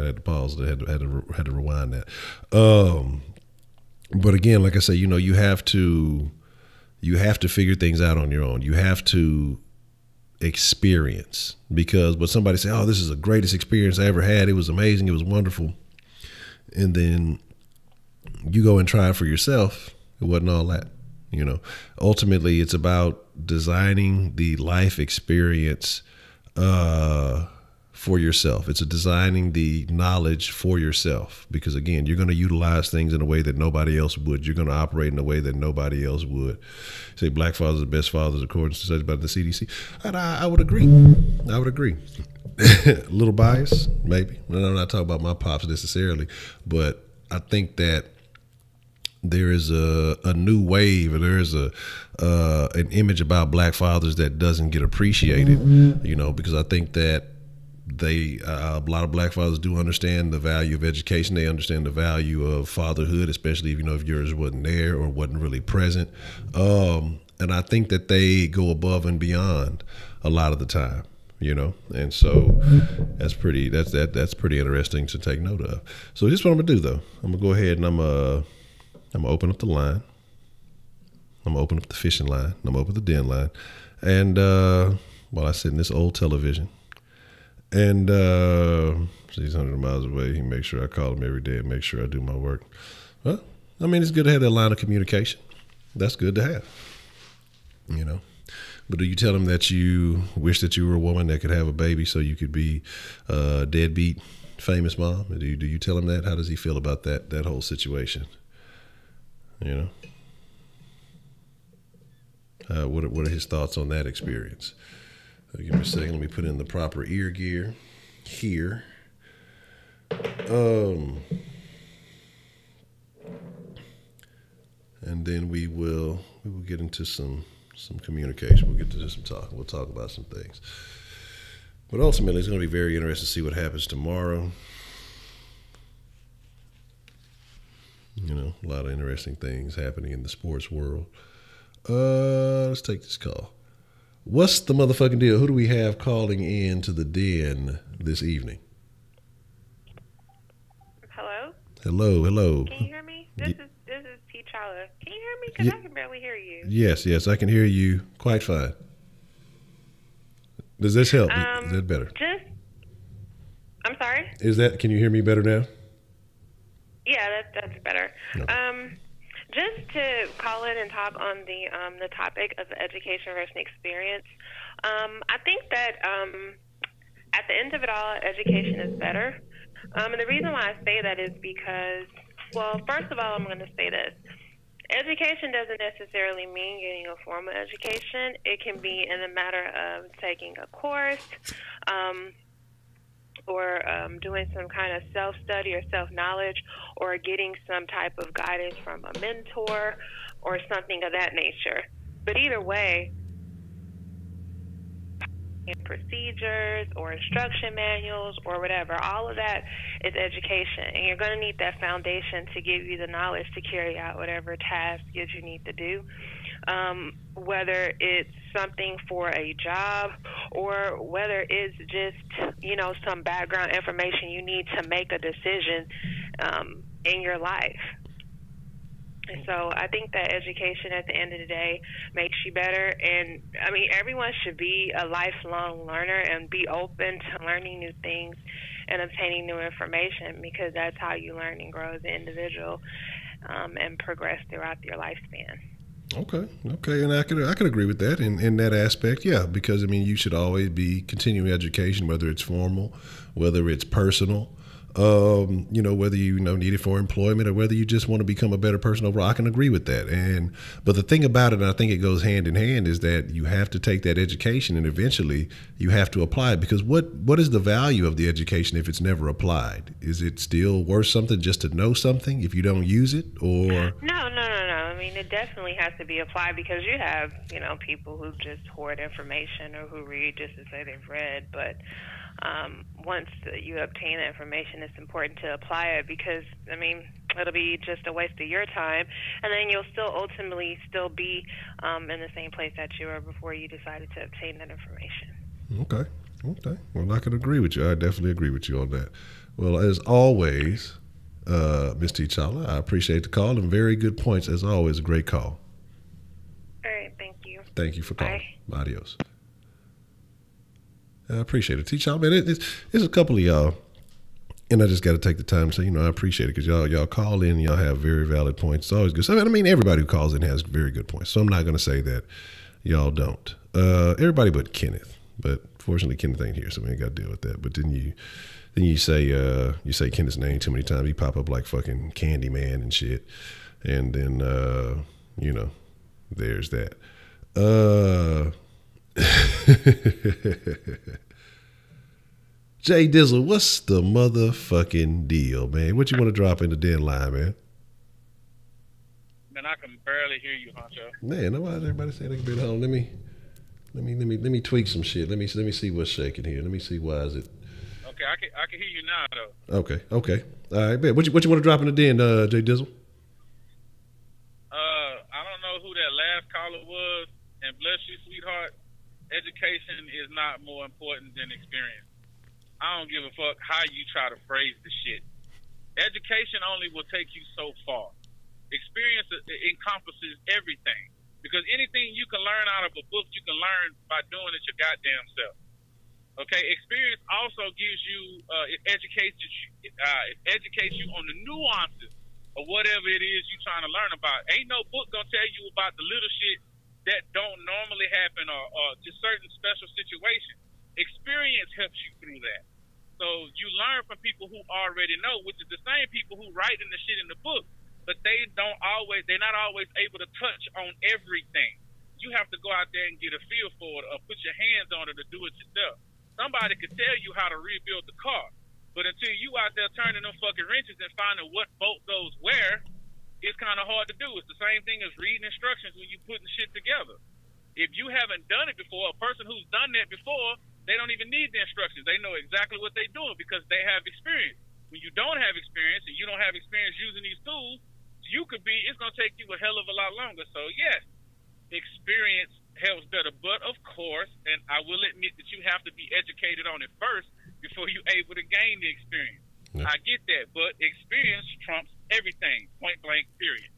had to pause. I had to rewind that. But again, like I say, you know, you have to figure things out on your own. You have to experience, because when somebody say, oh, this is the greatest experience I ever had, it was amazing, it was wonderful, and then you go and try it for yourself, it wasn't all that. You know, ultimately it's about designing the life experience for yourself. It's designing the knowledge for yourself, because again, you're going to utilize things in a way that nobody else would. You're going to operate in a way that nobody else would. Say black fathers are the best fathers according to studies by the CDC. And I would agree. I would agree. A little bias, maybe. I'm not talking about my pops necessarily, but I think that there is a new wave, or there is an image about black fathers that doesn't get appreciated, you know, because I think that a lot of black fathers do understand the value of education. They understand the value of fatherhood, especially if, you know, if yours wasn't there or wasn't really present. And I think that they go above and beyond a lot of the time, you know, and so that's pretty interesting to take note of. So here's what I'm gonna do, though. I'm gonna go ahead and I'm gonna open up the line. I'm gonna open up the fishing line. I'm gonna open the Denline, and while I sit in this old television, And he's 100 miles away. He makes sure I call him every day and make sure I do my work. Well, I mean, it's good to have that line of communication. That's good to have, you know. But do you tell him that you wish that you were a woman that could have a baby so you could be a deadbeat famous mom? Do you tell him that? How does he feel about that whole situation? You know, what are his thoughts on that experience? Give me a second. Let me put in the proper ear gear here. And then we will get into some communication. We'll get to some talk. We'll talk about some things. But ultimately, it's going to be very interesting to see what happens tomorrow. You know, a lot of interesting things happening in the sports world. Let's take this call. What's the motherfucking deal? Who do we have calling in to the den this evening? Hello? Hello. Can you hear me? This is T'Challa. Can you hear me? Because I can barely hear you. Yes, I can hear you quite fine. Does this help? Is that better? I'm sorry? Can you hear me better now? Yeah, that's better. No. Just to call in and talk on the topic of education versus experience, I think that at the end of it all, education is better. And the reason why I say that is because, well, first of all, I'm going to say this. Education doesn't necessarily mean getting a formal education. It can be in a matter of taking a course, or doing some kind of self-study or self-knowledge, or getting some type of guidance from a mentor or something of that nature. But either way, procedures or instruction manuals or whatever, all of that is education. And you're going to need that foundation to give you the knowledge to carry out whatever task you need to do. Whether it's something for a job or whether it's just, you know, some background information you need to make a decision in your life. And so I think that education at the end of the day makes you better. And I mean, everyone should be a lifelong learner and be open to learning new things and obtaining new information, because that's how you learn and grow as an individual and progress throughout your lifespan. Okay, and I could agree with that in that aspect, yeah, because I mean, you should always be continuing education, whether it's formal, whether it's personal, you know, whether you need it for employment or whether you just want to become a better person overall. I can agree with that. But the thing about it, and I think it goes hand in hand, is that you have to take that education and eventually you have to apply it, because what is the value of the education if it's never applied? Is it still worth something just to know something if you don't use it? Or No. I mean, it definitely has to be applied, because you have, you know, people who just hoard information or who read just to say they've read. But once you obtain that information, it's important to apply it, because, I mean, it'll be just a waste of your time, and then you'll still ultimately be in the same place that you were before you decided to obtain that information. Okay. Well, I can agree with you. I definitely agree with you on that. Well, as always, Ms. T'Challa, I appreciate the call and very good points. As always, a great call. All right, thank you. Thank you for calling. Bye. Adios. I appreciate it. T'Challa, man, there's a couple of y'all, and I just got to take the time to say, I appreciate it, because y'all call in and y'all have very valid points. It's always good. So, I mean, everybody who calls in has very good points. So I'm not going to say that y'all don't. Everybody but Kenneth. But fortunately, Kenneth ain't here, so we ain't got to deal with that. But then you say Kenneth's name too many times, he pop up like fucking Candyman and shit, and then there's that. Jay Dizzle, what's the motherfucking deal, man? What you want to drop in the Denline, man? Man, I can barely hear you, Honcho. Man, why does everybody say they can be at home? Let me tweak some shit. Let me see what's shaking here. Let me see, why is it? Okay, I can hear you now though. Okay. All right, man. What you want to drop in the den, Jay Dizzle? I don't know who that last caller was, and bless you, sweetheart. Education is not more important than experience. I don't give a fuck how you try to phrase the shit. Education only will take you so far. Experience encompasses everything, because anything you can learn out of a book, you can learn by doing it your goddamn self. Okay, experience also gives you it educates you on the nuances of whatever it is you're trying to learn about. Ain't no book gonna tell you about the little shit that don't normally happen or just certain special situations. Experience helps you through that. So you learn from people who already know, which is the same people who writing the shit in the book, but they're not always able to touch on everything. You have to go out there and get a feel for it or put your hands on it or do it yourself. Somebody could tell you how to rebuild the car, but until you out there turning them fucking wrenches and finding what bolt goes where, it's kind of hard to do. It's the same thing as reading instructions when you're putting shit together. If you haven't done it before, a person who's done that before, they don't even need the instructions. They know exactly what they're doing because they have experience. When you don't have experience and you don't have experience using these tools, it's going to take you a hell of a lot longer. So, yes, experience helps better. But, of course, and I will admit that you have to be educated on it first before you're able to gain the experience. Yeah. I get that, but experience trumps everything, point blank, period.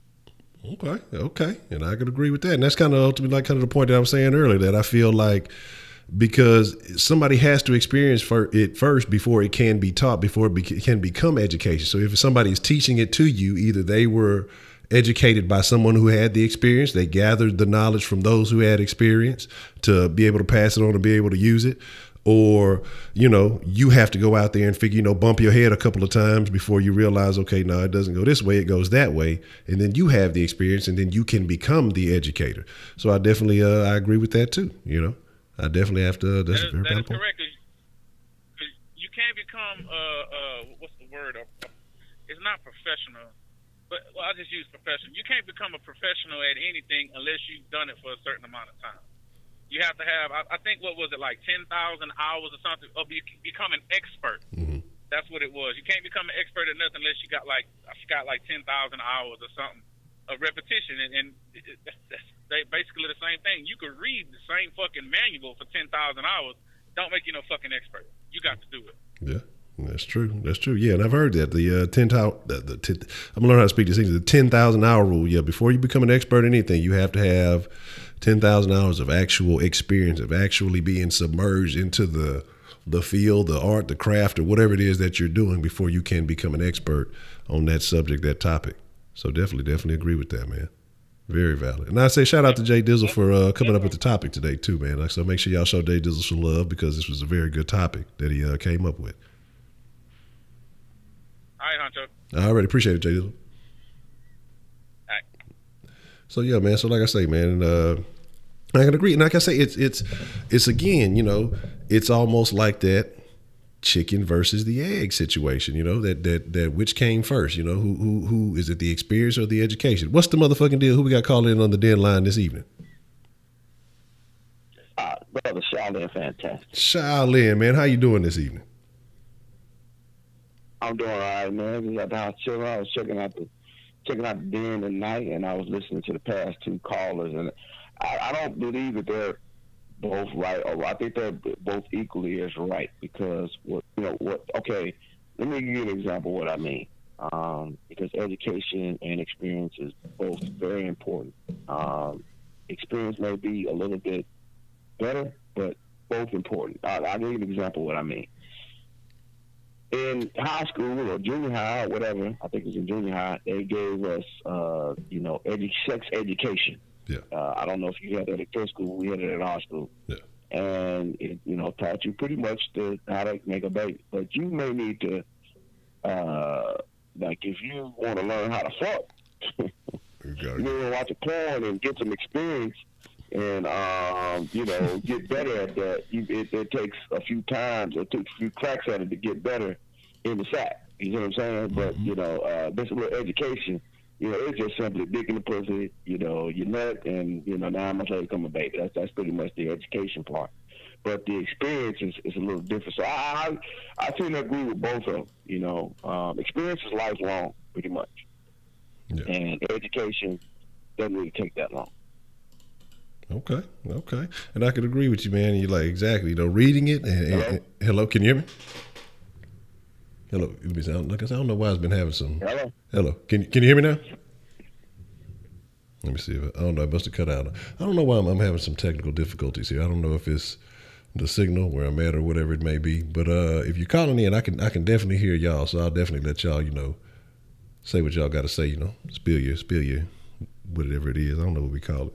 Okay. And I could agree with that. And that's kind of ultimately like kind of the point that I was saying earlier, that I feel like because somebody has to experience it first before it can be taught, before it can become education. So if somebody is teaching it to you, either they were educated by someone who had the experience, they gathered the knowledge from those who had experience to be able to pass it on and be able to use it, or, you have to go out there and figure, bump your head a couple of times before you realize, okay, no, it doesn't go this way, it goes that way. And then you have the experience and then you can become the educator. So I definitely, I agree with that too. I definitely have to. That is correct. Cause you can't become what's the word? It's not professional, but I'll just use professional. You can't become a professional at anything unless you've done it for a certain amount of time. You have to have, I think, what was it, like 10,000 hours or something, or become an expert. Mm-hmm. That's what it was. You can't become an expert at nothing unless you got like 10,000 hours or something of repetition, and that's basically the same thing. You could read the same fucking manual for 10,000 hours. Don't make you no fucking expert. You got to do it. Yeah, that's true. Yeah, and I've heard that I'm gonna learn how to speak this English. The 10,000 hour rule. Yeah, before you become an expert in anything, you have to have 10,000 hours of actual experience, of actually being submerged into the field, the art, the craft, or whatever it is that you're doing before you can become an expert on that subject, that topic. So definitely agree with that, man. Very valid. And I say shout out to Jay Dizzle for coming up with the topic today too, man. So make sure y'all show Jay Dizzle some love because this was a very good topic that he came up with. All right, Honcho. I already appreciate it, Jay Dizzle. All right. So yeah, man. So like I say, man, I can agree. And like I say, it's again, it's almost like that chicken versus the egg situation, that which came first, who is it, the experience or the education? What's the motherfucking deal? Who we got calling in on the Denline this evening? Brother Shaolin, fantastic. Shaolin, man, how you doing this evening? I'm doing all right, man. We got the house chilling. I was checking out the den tonight, and I was listening to the past two callers, and I don't believe that they're both right, or I think they're both equally as right, because okay, let me give you an example of what I mean. Because education and experience is both very important. Experience may be a little bit better, but both important. I'll give you an example of what I mean. In high school or junior high or whatever, I think it was in junior high, they gave us, sex education. Yeah. I don't know if you had that at your school. We had it at our school. Yeah. And it, taught you pretty much how to make a baby. But you may need to, if you want to learn how to fuck, you may want to watch a porn and get some experience and, get better at that. It takes a few times, it takes a few cracks at it to get better in the sack. You know what I'm saying? Mm-hmm. But this is where education, it's just simply digging the pussy, you nut, and, now I'm going to become a baby. That's pretty much the education part. But the experience is a little different. So I tend to agree with both of them, experience is lifelong, pretty much. Yeah. And education doesn't really take that long. Okay. And I could agree with you, man. You're like, exactly, reading it. And hello, can you hear me? Hello. I don't know why I've been having some. Hello. Can you hear me now? Let me see if I don't know. I must have cut out. I don't know why I'm having some technical difficulties here. I don't know if it's the signal where I'm at or whatever it may be. But if you're calling in, I can definitely hear y'all. So I'll definitely let y'all, say what y'all got to say. Spill your whatever it is. I don't know what we call it.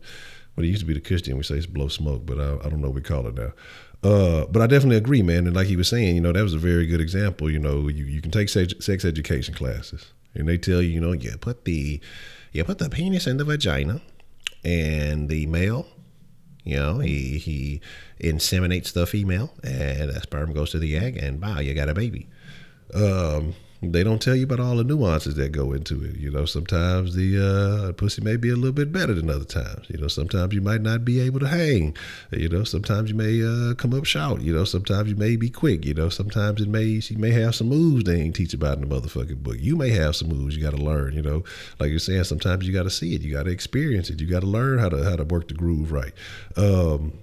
But it used to be the Christian. We say it's blow smoke, but I don't know what we call it now. But I definitely agree, man. And like he was saying, that was a very good example. You can take sex education classes, and they tell you, you put the penis in the vagina, and the male, he inseminates the female, and that sperm goes to the egg, and wow, you got a baby. They don't tell you about all the nuances that go into it. Sometimes the pussy may be a little bit better than other times. Sometimes you might not be able to hang. Sometimes you may come up short. Sometimes you may be quick. Sometimes she may have some moves they ain't teach about in the motherfucking book. You may have some moves you got to learn. Like you're saying, sometimes you got to see it. You got to experience it. You got to learn how to work the groove right. Then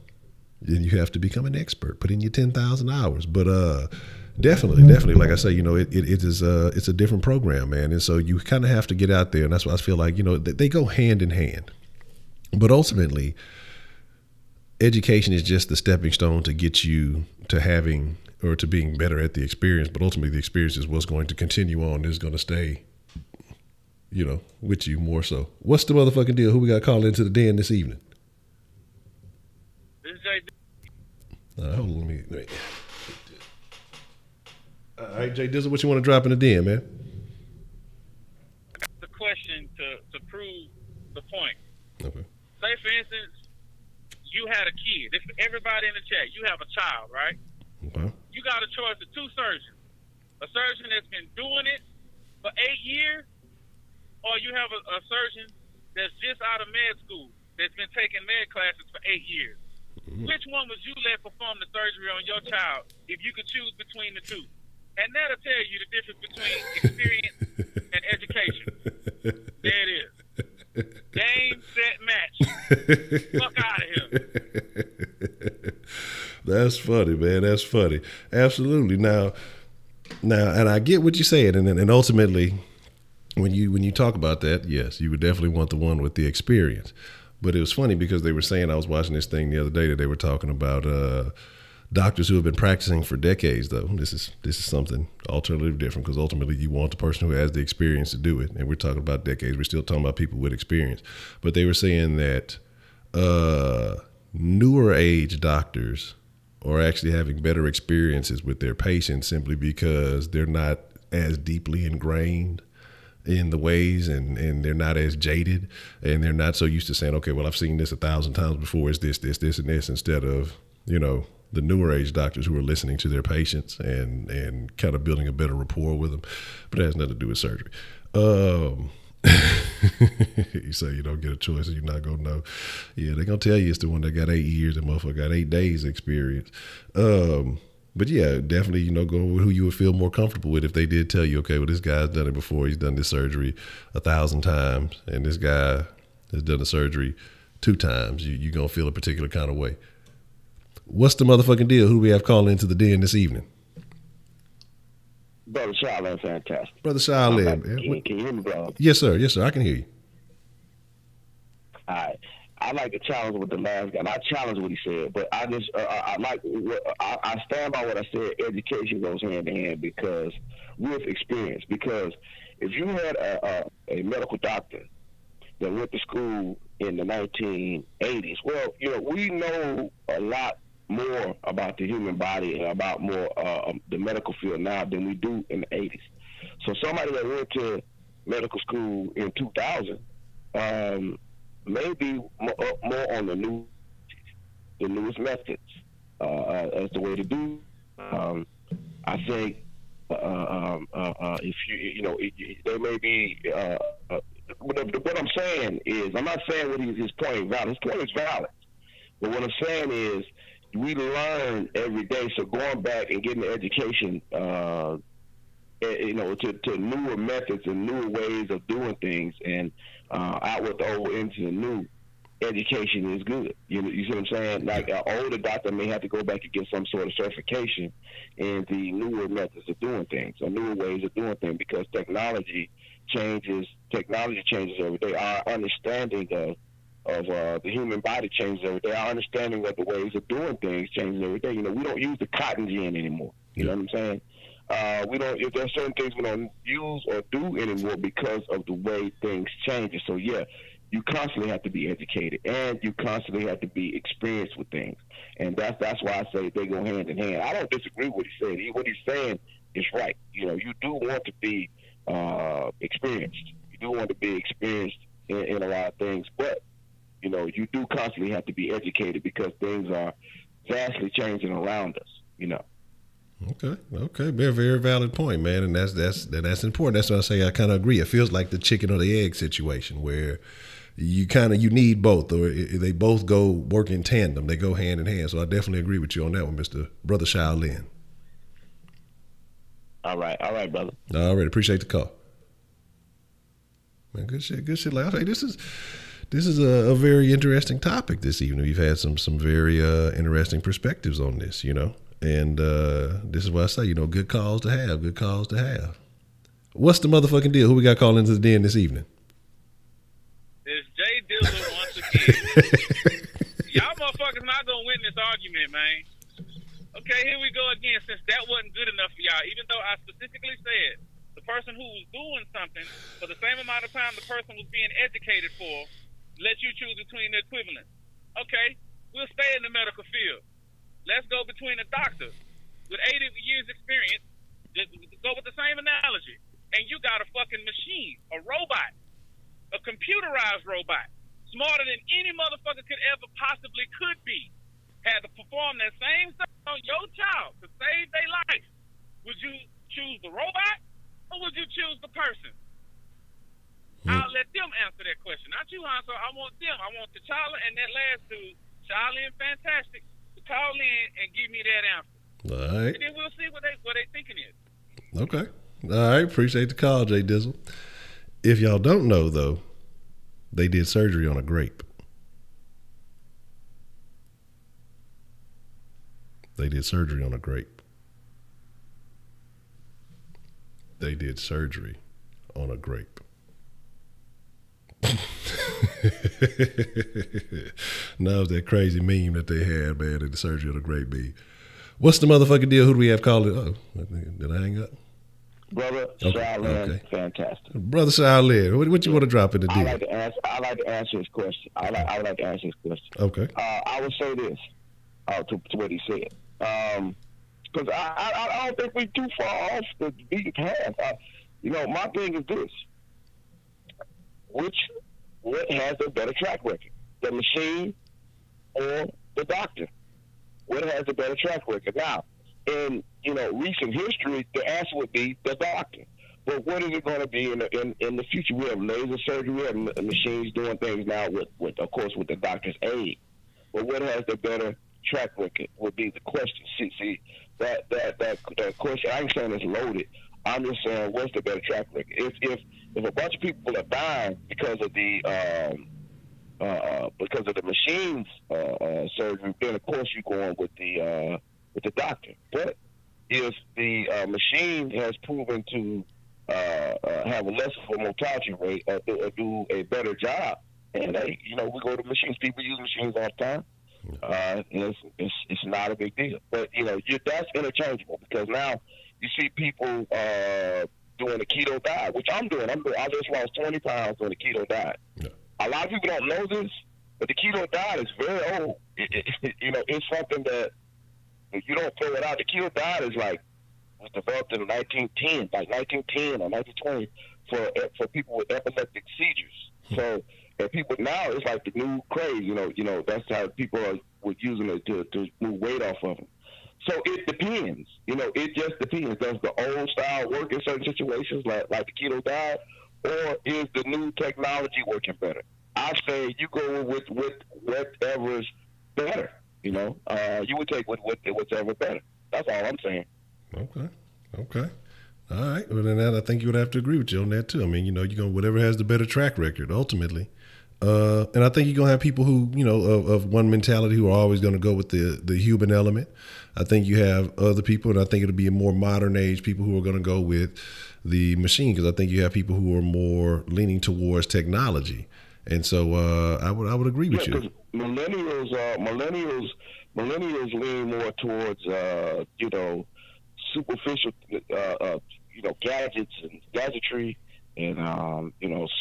you have to become an expert. Put in your 10,000 hours. But Definitely. Like I say, it's a different program, man. And so you kind of have to get out there. And that's why I feel like, they go hand in hand. But ultimately, education is just the stepping stone to get you to having or to being better at the experience. But ultimately, the experience is what's going to continue on. Is going to stay, with you more so. What's the motherfucking deal? Who we got calling into the den this evening? This is Jay. Hold on, let me. All right, Jay Dizzle, what you want to drop in the den, man? The question to prove the point. Okay. Say, for instance, you had a kid. If everybody in the chat, you have a child, right? Okay. You got a choice of two surgeons. A surgeon that's been doing it for 8 years, or you have a surgeon that's just out of med school, that's been taking med classes for 8 years. Mm-hmm. Which one would you let perform the surgery on your child if you could choose between the two? And that'll tell you the difference between experience and education. There it is. Game, set, match. Fuck out of here. That's funny, man. That's funny. Absolutely. Now, and I get what you're saying, and ultimately, when you talk about that, yes, you would definitely want the one with the experience. But it was funny because they were saying, I was watching this thing the other day that they were talking about doctors who have been practicing for decades, though. This is something alternative different because ultimately you want the person who has the experience to do it. And we're talking about decades. We're still talking about people with experience. But they were saying that newer age doctors are actually having better experiences with their patients simply because they're not as deeply ingrained in the ways and they're not as jaded and they're not so used to saying, okay, well, I've seen this 1,000 times before. It's this, and this, instead of, the newer age doctors who are listening to their patients and kind of building a better rapport with them. But it has nothing to do with surgery. You say you don't get a choice and you're not going to know. Yeah, they're going to tell you it's the one that got 8 years and motherfucker got 8 days experience. But yeah, definitely, go with who you would feel more comfortable with if they did tell you, okay, well, this guy's done it before. He's done this surgery 1,000 times. And this guy has done the surgery 2 times. You're going to feel a particular kind of way. What's the motherfucking deal? Who do we have calling into the den this evening? Brother Charlotte, fantastic. Brother Charlotte. Can you hear me, bro? Yes, sir. Yes, sir. I can hear you. All right. I like to challenge with the last guy. I challenge what he said, but I just I stand by what I said. Education goes hand in hand because with experience. Because if you had a medical doctor that went to school in the 1980s, well, we know a lot more about the human body and about more the medical field now than we do in the 80s. So somebody that went to medical school in 2000 maybe more on the newest methods as the way to do. I think if there may be. What I'm saying is, I'm not saying what his point is valid. His point is valid, but what I'm saying is, we learn every day. So going back and getting the education, to newer methods and newer ways of doing things, and out with the old into the new, education is good. You see what I'm saying? Like an older doctor may have to go back and get some sort of certification in the newer methods of doing things, or newer ways of doing things, because technology changes every day. Our understanding the human body changes every day. Our understanding of the ways of doing things changes every day. You know, we don't use the cotton gin anymore. You know what I'm saying? We don't. If there's certain things we don't use or do anymore because of the way things change. So yeah, you constantly have to be educated, and you constantly have to be experienced with things. And that's why I say they go hand in hand. I don't disagree with what he said. What he's saying is right. You know, you do want to be experienced. You do want to be experienced in a lot of things, but you know, you do constantly have to be educated because things are vastly changing around us. You know. Okay, very, very valid point, man, and that's important. That's what I say. I kind of agree. It feels like the chicken or the egg situation where you need both, or they both go work in tandem. They go hand in hand. So I definitely agree with you on that one, Mr. Brother Shaolin. All right, brother. All right, appreciate the call. Man, good shit. Like I say, this is a very interesting topic this evening. We've had some very interesting perspectives on this, you know. And this is why I say, you know, good calls to have. What's the motherfucking deal? Who we got calling into the den this evening? It's Jay Dizzle once again. Y'all motherfuckers not gonna win this argument, man. Okay, here we go again. Since that wasn't good enough for y'all, even though I specifically said the person who was doing something for the same amount of time the person was being educated for, let you choose between the equivalent. Okay, we'll stay in the medical field. Let's go between a doctor with 80 years experience, just go with the same analogy, and you got a fucking machine, a robot, a computerized robot, smarter than any motherfucker could ever possibly could be, had to perform that same stuff on your child to save their life. Would you choose the robot or would you choose the person? I'll let them answer that question. Not you, Honcho. I want them. I want T'Challa and that last dude, Charlie and Fantastic, call in and give me that answer. All right. And then we'll see what they thinking is. Okay. All right. Appreciate the call, Jay Dizzle. If y'all don't know, though, they did surgery on a grape. They did surgery on a grape. Now it's that crazy meme that they had, man, at the surgery of the grape bee. What's the motherfucking deal? Who do we have calling? Oh, did I hang up? Brother Shaolin, fantastic. Brother Shaolin, what you want to drop in the deal? I like to answer his question. I would like to answer his question. Okay. I would say this to what he said. Because I don't think we're too far off the beaten path. You know, my thing is this. What has a better track record? The machine or the doctor? What has a better track record? Now, in recent history, the answer would be the doctor. But what is it going to be in the future? We have laser surgery, we have machines doing things now with of course with the doctor's aid. But what has the better track record would be the question. See that question. I ain't saying it's loaded. I'm just saying, what's the better track record? If a bunch of people are dying because of the machines surgery, then of course you go on with the doctor. But if the machine has proven to have a less of a mortality rate or do a better job, and we go to machines. People use machines all the time. It's not a big deal. But that's interchangeable because now you see people doing the keto diet, which I'm doing. I just lost 20 pounds on the keto diet. Yeah. A lot of people don't know this, but the keto diet is very old. It's something that you don't throw it out. The keto diet is was developed in 1910, like 1910 or 1920 for people with epileptic seizures. So, and people now, it's like the new craze. That's how people were using it to move weight off of them. So it depends. It just depends. Does the old style work in certain situations, like the keto diet, or is the new technology working better? I say you go with whatever's better. You would take whatever better. That's all I'm saying. Okay. All right. Well, then I think you would have to agree with you on that too. I mean, you're going whatever has the better track record ultimately. And I think you're going to have people who, of one mentality who are always going to go with the human element. I think you have other people, and I think it'll be a more modern age people who are going to go with the machine, because I think you have people who are more leaning towards technology. And so I would agree with you. Millennials lean more towards superficial gadgets and gadgetry and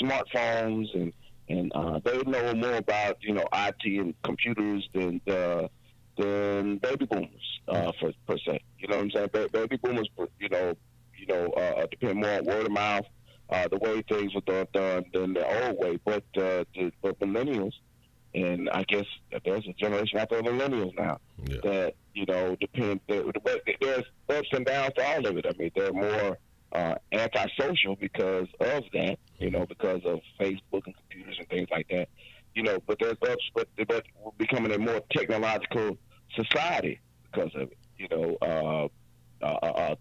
smartphones and they know more about IT and computers than baby boomers per se. You know what I'm saying? Baby boomers depend more on word of mouth, the way things were done than the old way. But millennials, and I guess there's a generation after millennials now that depend. But there's ups and downs to all of it. I mean, they're more antisocial because of that. Because of Facebook and computers and things like that. But there's ups, but we're becoming a more technological society because of it.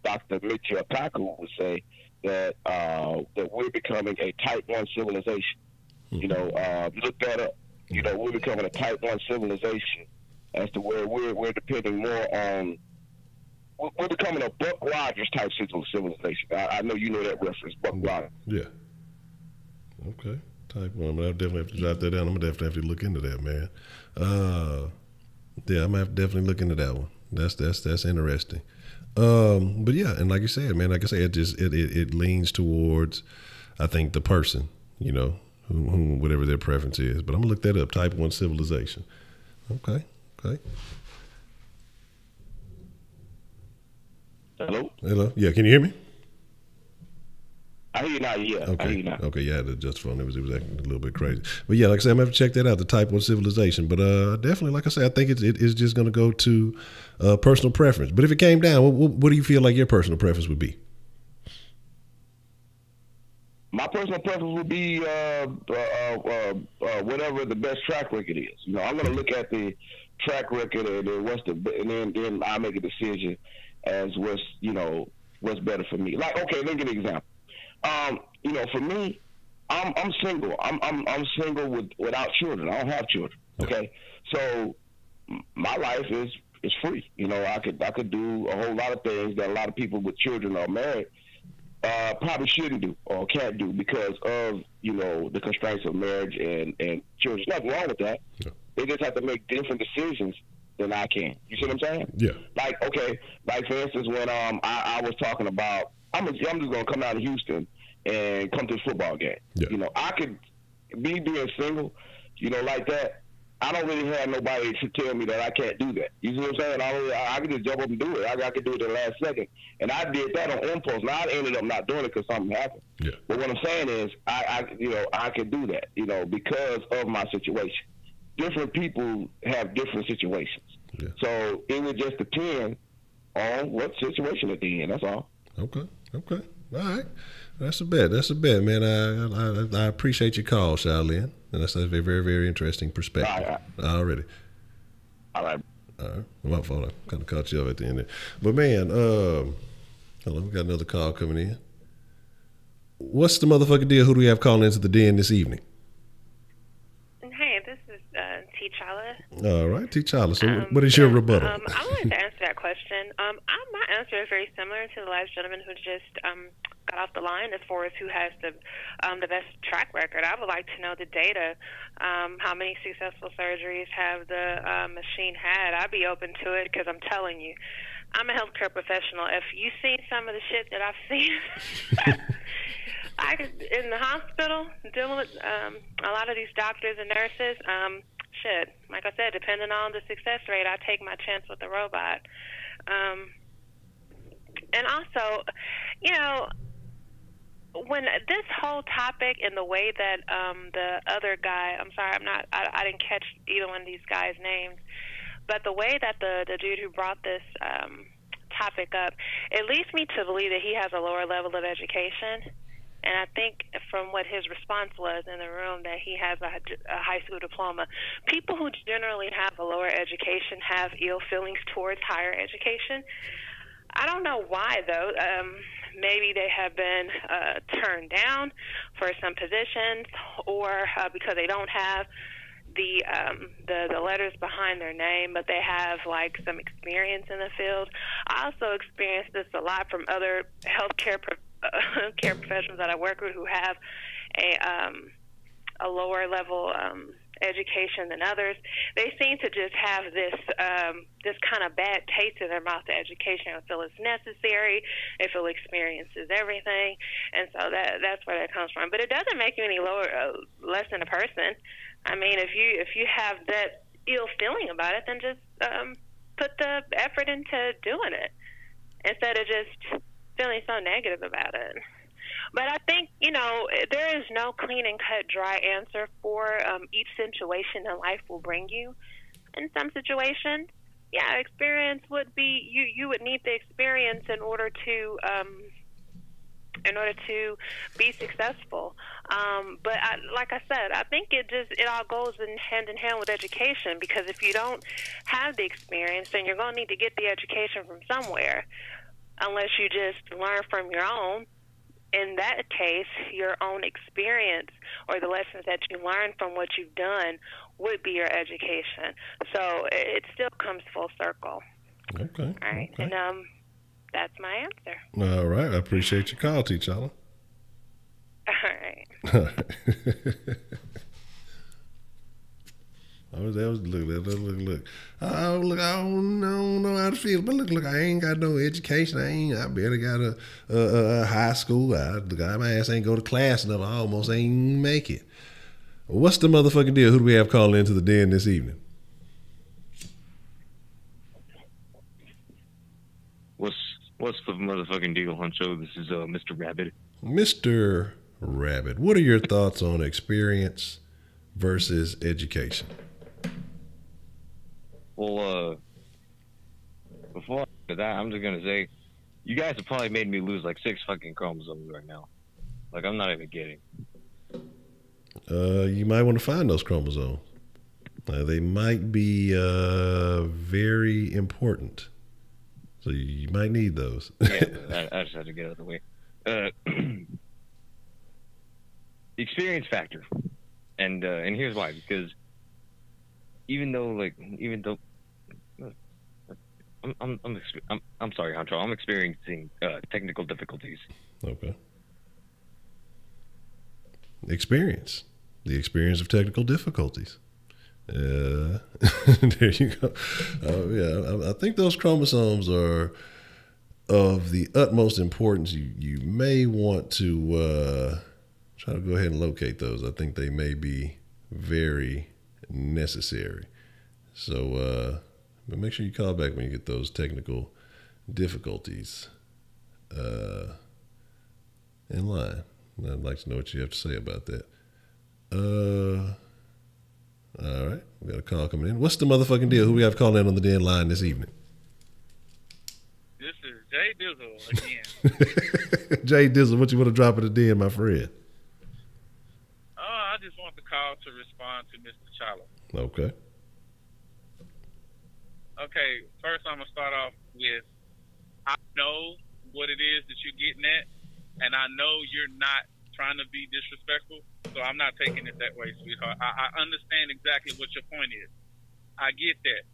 Dr. Michio Kaku would say that we're becoming a Type 1 civilization. You look that up. We're becoming a Type 1 civilization as to where we're depending more on. We're becoming a Buck Rogers type civilization. I know you know that reference, Buck Rogers. Yeah. Okay. Type 1. I'm gonna definitely have to jot that down. I'm gonna definitely have to look into that, man. Yeah, I'm gonna have to definitely look into that one. That's interesting. But yeah, and like you said, man, like I said, it leans towards, I think, the person, who whatever their preference is. But I'm gonna look that up. Type 1 civilization. Okay. Hello. Yeah, can you hear me? I hear you now. Yeah. Okay. I hear you now. Okay. Yeah, I had to adjust the phone. It was acting a little bit crazy. But yeah, like I said, I'm gonna have to check that out. The Type 1 civilization. But definitely, like I said, I think it's just gonna go to personal preference. But if it came down, what do you feel like your personal preference would be? My personal preference would be whatever the best track record is. I'm going to look at the track record and then I'll make a decision as what's better for me. Like, okay, let me give you an example. For me, I'm single. I'm single without children. I don't have children. Okay, so my life is free. I could do a whole lot of things that a lot of people with children or married probably shouldn't do or can't do because of the constraints of marriage and children. There's nothing wrong with that. Yeah. They just have to make different decisions than I can. You see what I'm saying? Yeah. Like for instance, when I was talking about I'm just gonna come out of Houston and come to the football game. Yeah. I could being single, like that. I don't really have nobody to tell me that I can't do that. You see what I'm saying? I could just jump up and do it. I could do it in the last second. And I did that on impulse. Now, I ended up not doing it because something happened. Yeah. But what I'm saying is I could do that, because of my situation. Different people have different situations. Yeah. So it would just depend on what situation they're in. That's all. Okay. All right. That's a bet, man. I appreciate your call, Shaolin. And that's a very, very, very interesting perspective. Already. All right. My fault. I kind of caught you up at the end there. But, man, hold on. We got another call coming in. What's the motherfucking deal? Who do we have calling into the den this evening? Hey, this is T'Challa. All right, T'Challa. So what is your rebuttal? I wanted to answer that question. My answer is very similar to the last gentleman who just got off the line as far as who has the best track record. I would like to know the data. How many successful surgeries have the machine had? I'd be open to it because I'm telling you, I'm a healthcare professional. If you seen some of the shit that I've seen, I could in the hospital dealing with a lot of these doctors and nurses. Like I said, depending on the success rate, I take my chance with the robot. And also, when this whole topic and the way that the other guy, I'm sorry, I didn't catch either one of these guys' names, but the way that the dude who brought this topic up, it leads me to believe that he has a lower level of education. And I think from what his response was in the room that he has a high school diploma. People who generally have a lower education have ill feelings towards higher education. I don't know why, though. Maybe they have been turned down for some positions or because they don't have the letters behind their name, but they have like some experience in the field. I also experienced this a lot from other healthcare care professionals that I work with who have a lower level education than others, they seem to just have this this kind of bad taste in their mouth. The education, they feel it's necessary. They feel experience is everything, and so that's where that comes from. But it doesn't make you any less than a person. I mean, if you have that ill feeling about it, then just put the effort into doing it instead of just feeling so negative about it. But I think, there is no clean and cut dry answer for each situation in life will bring you. In some situations, yeah, experience would be, you would need the experience in order to be successful. But like I said, I think it all goes hand in hand with education, because if you don't have the experience, then you're going to need to get the education from somewhere, unless you just learn from your own. In that case, your own experience or the lessons that you learn from what you've done would be your education. So it still comes full circle. Okay. All right. Okay. And that's my answer. All right. I appreciate your call, T'Challa. All right. All right. Look. Oh, look, I don't know how to feel, but look, I ain't got no education. I barely got a high school. My ass ain't go to class enough. I almost ain't make it. What's the motherfucking deal? Who do we have calling into the den this evening? What's the motherfucking deal, Honcho? This is Mr. Rabbit. Mr. Rabbit, what are your thoughts on experience versus education? Well, before I get to that, I'm just gonna say, you guys have probably made me lose like 6 fucking chromosomes right now. Like, I'm not even kidding. You might want to find those chromosomes. They might be very important, so you might need those. Yeah, I just had to get out of the way. Experience factor, and here's why. Because even though I'm sorry, Honcho, I'm experiencing technical difficulties. Okay. The experience of technical difficulties. There you go. Yeah, I think those chromosomes are of the utmost importance. You may want to try to go ahead and locate those. I think they may be very necessary. So, but make sure you call back when you get those technical difficulties in line. I'd like to know what you have to say about that. All right, we got a call coming in. What's the motherfucking deal? Who we have calling in on the dead line this evening? This is Jay Dizzle again. Jay Dizzle, what you want to drop at the den, my friend? I just want the call to respond to Mr. Chala. Okay. Okay, first I'm going to start off with, I know what it is that you're getting at, and I know you're not trying to be disrespectful, so I'm not taking it that way, sweetheart. I understand exactly what your point is. I get that.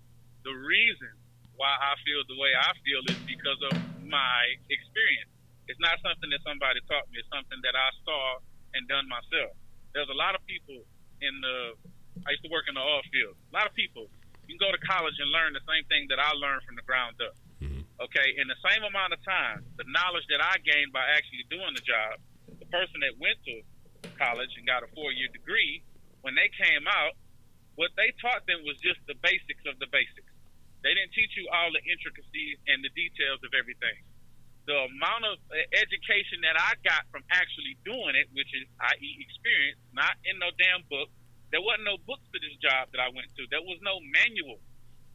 The reason why I feel the way I feel is because of my experience. It's not something that somebody taught me. It's something that I saw and done myself. There's a lot of people I used to work in the oil field. A lot of people, you can go to college and learn the same thing that I learned from the ground up. Mm-hmm. Okay, in the same amount of time, the knowledge that I gained by actually doing the job, the person that went to college and got a 4-year degree, when they came out, what they taught them was just the basics of the basics. They didn't teach you all the intricacies and the details of everything. The amount of education that I got from actually doing it, which is, i.e. experience, not in no damn book. There wasn't no books for this job that I went to. There was no manual.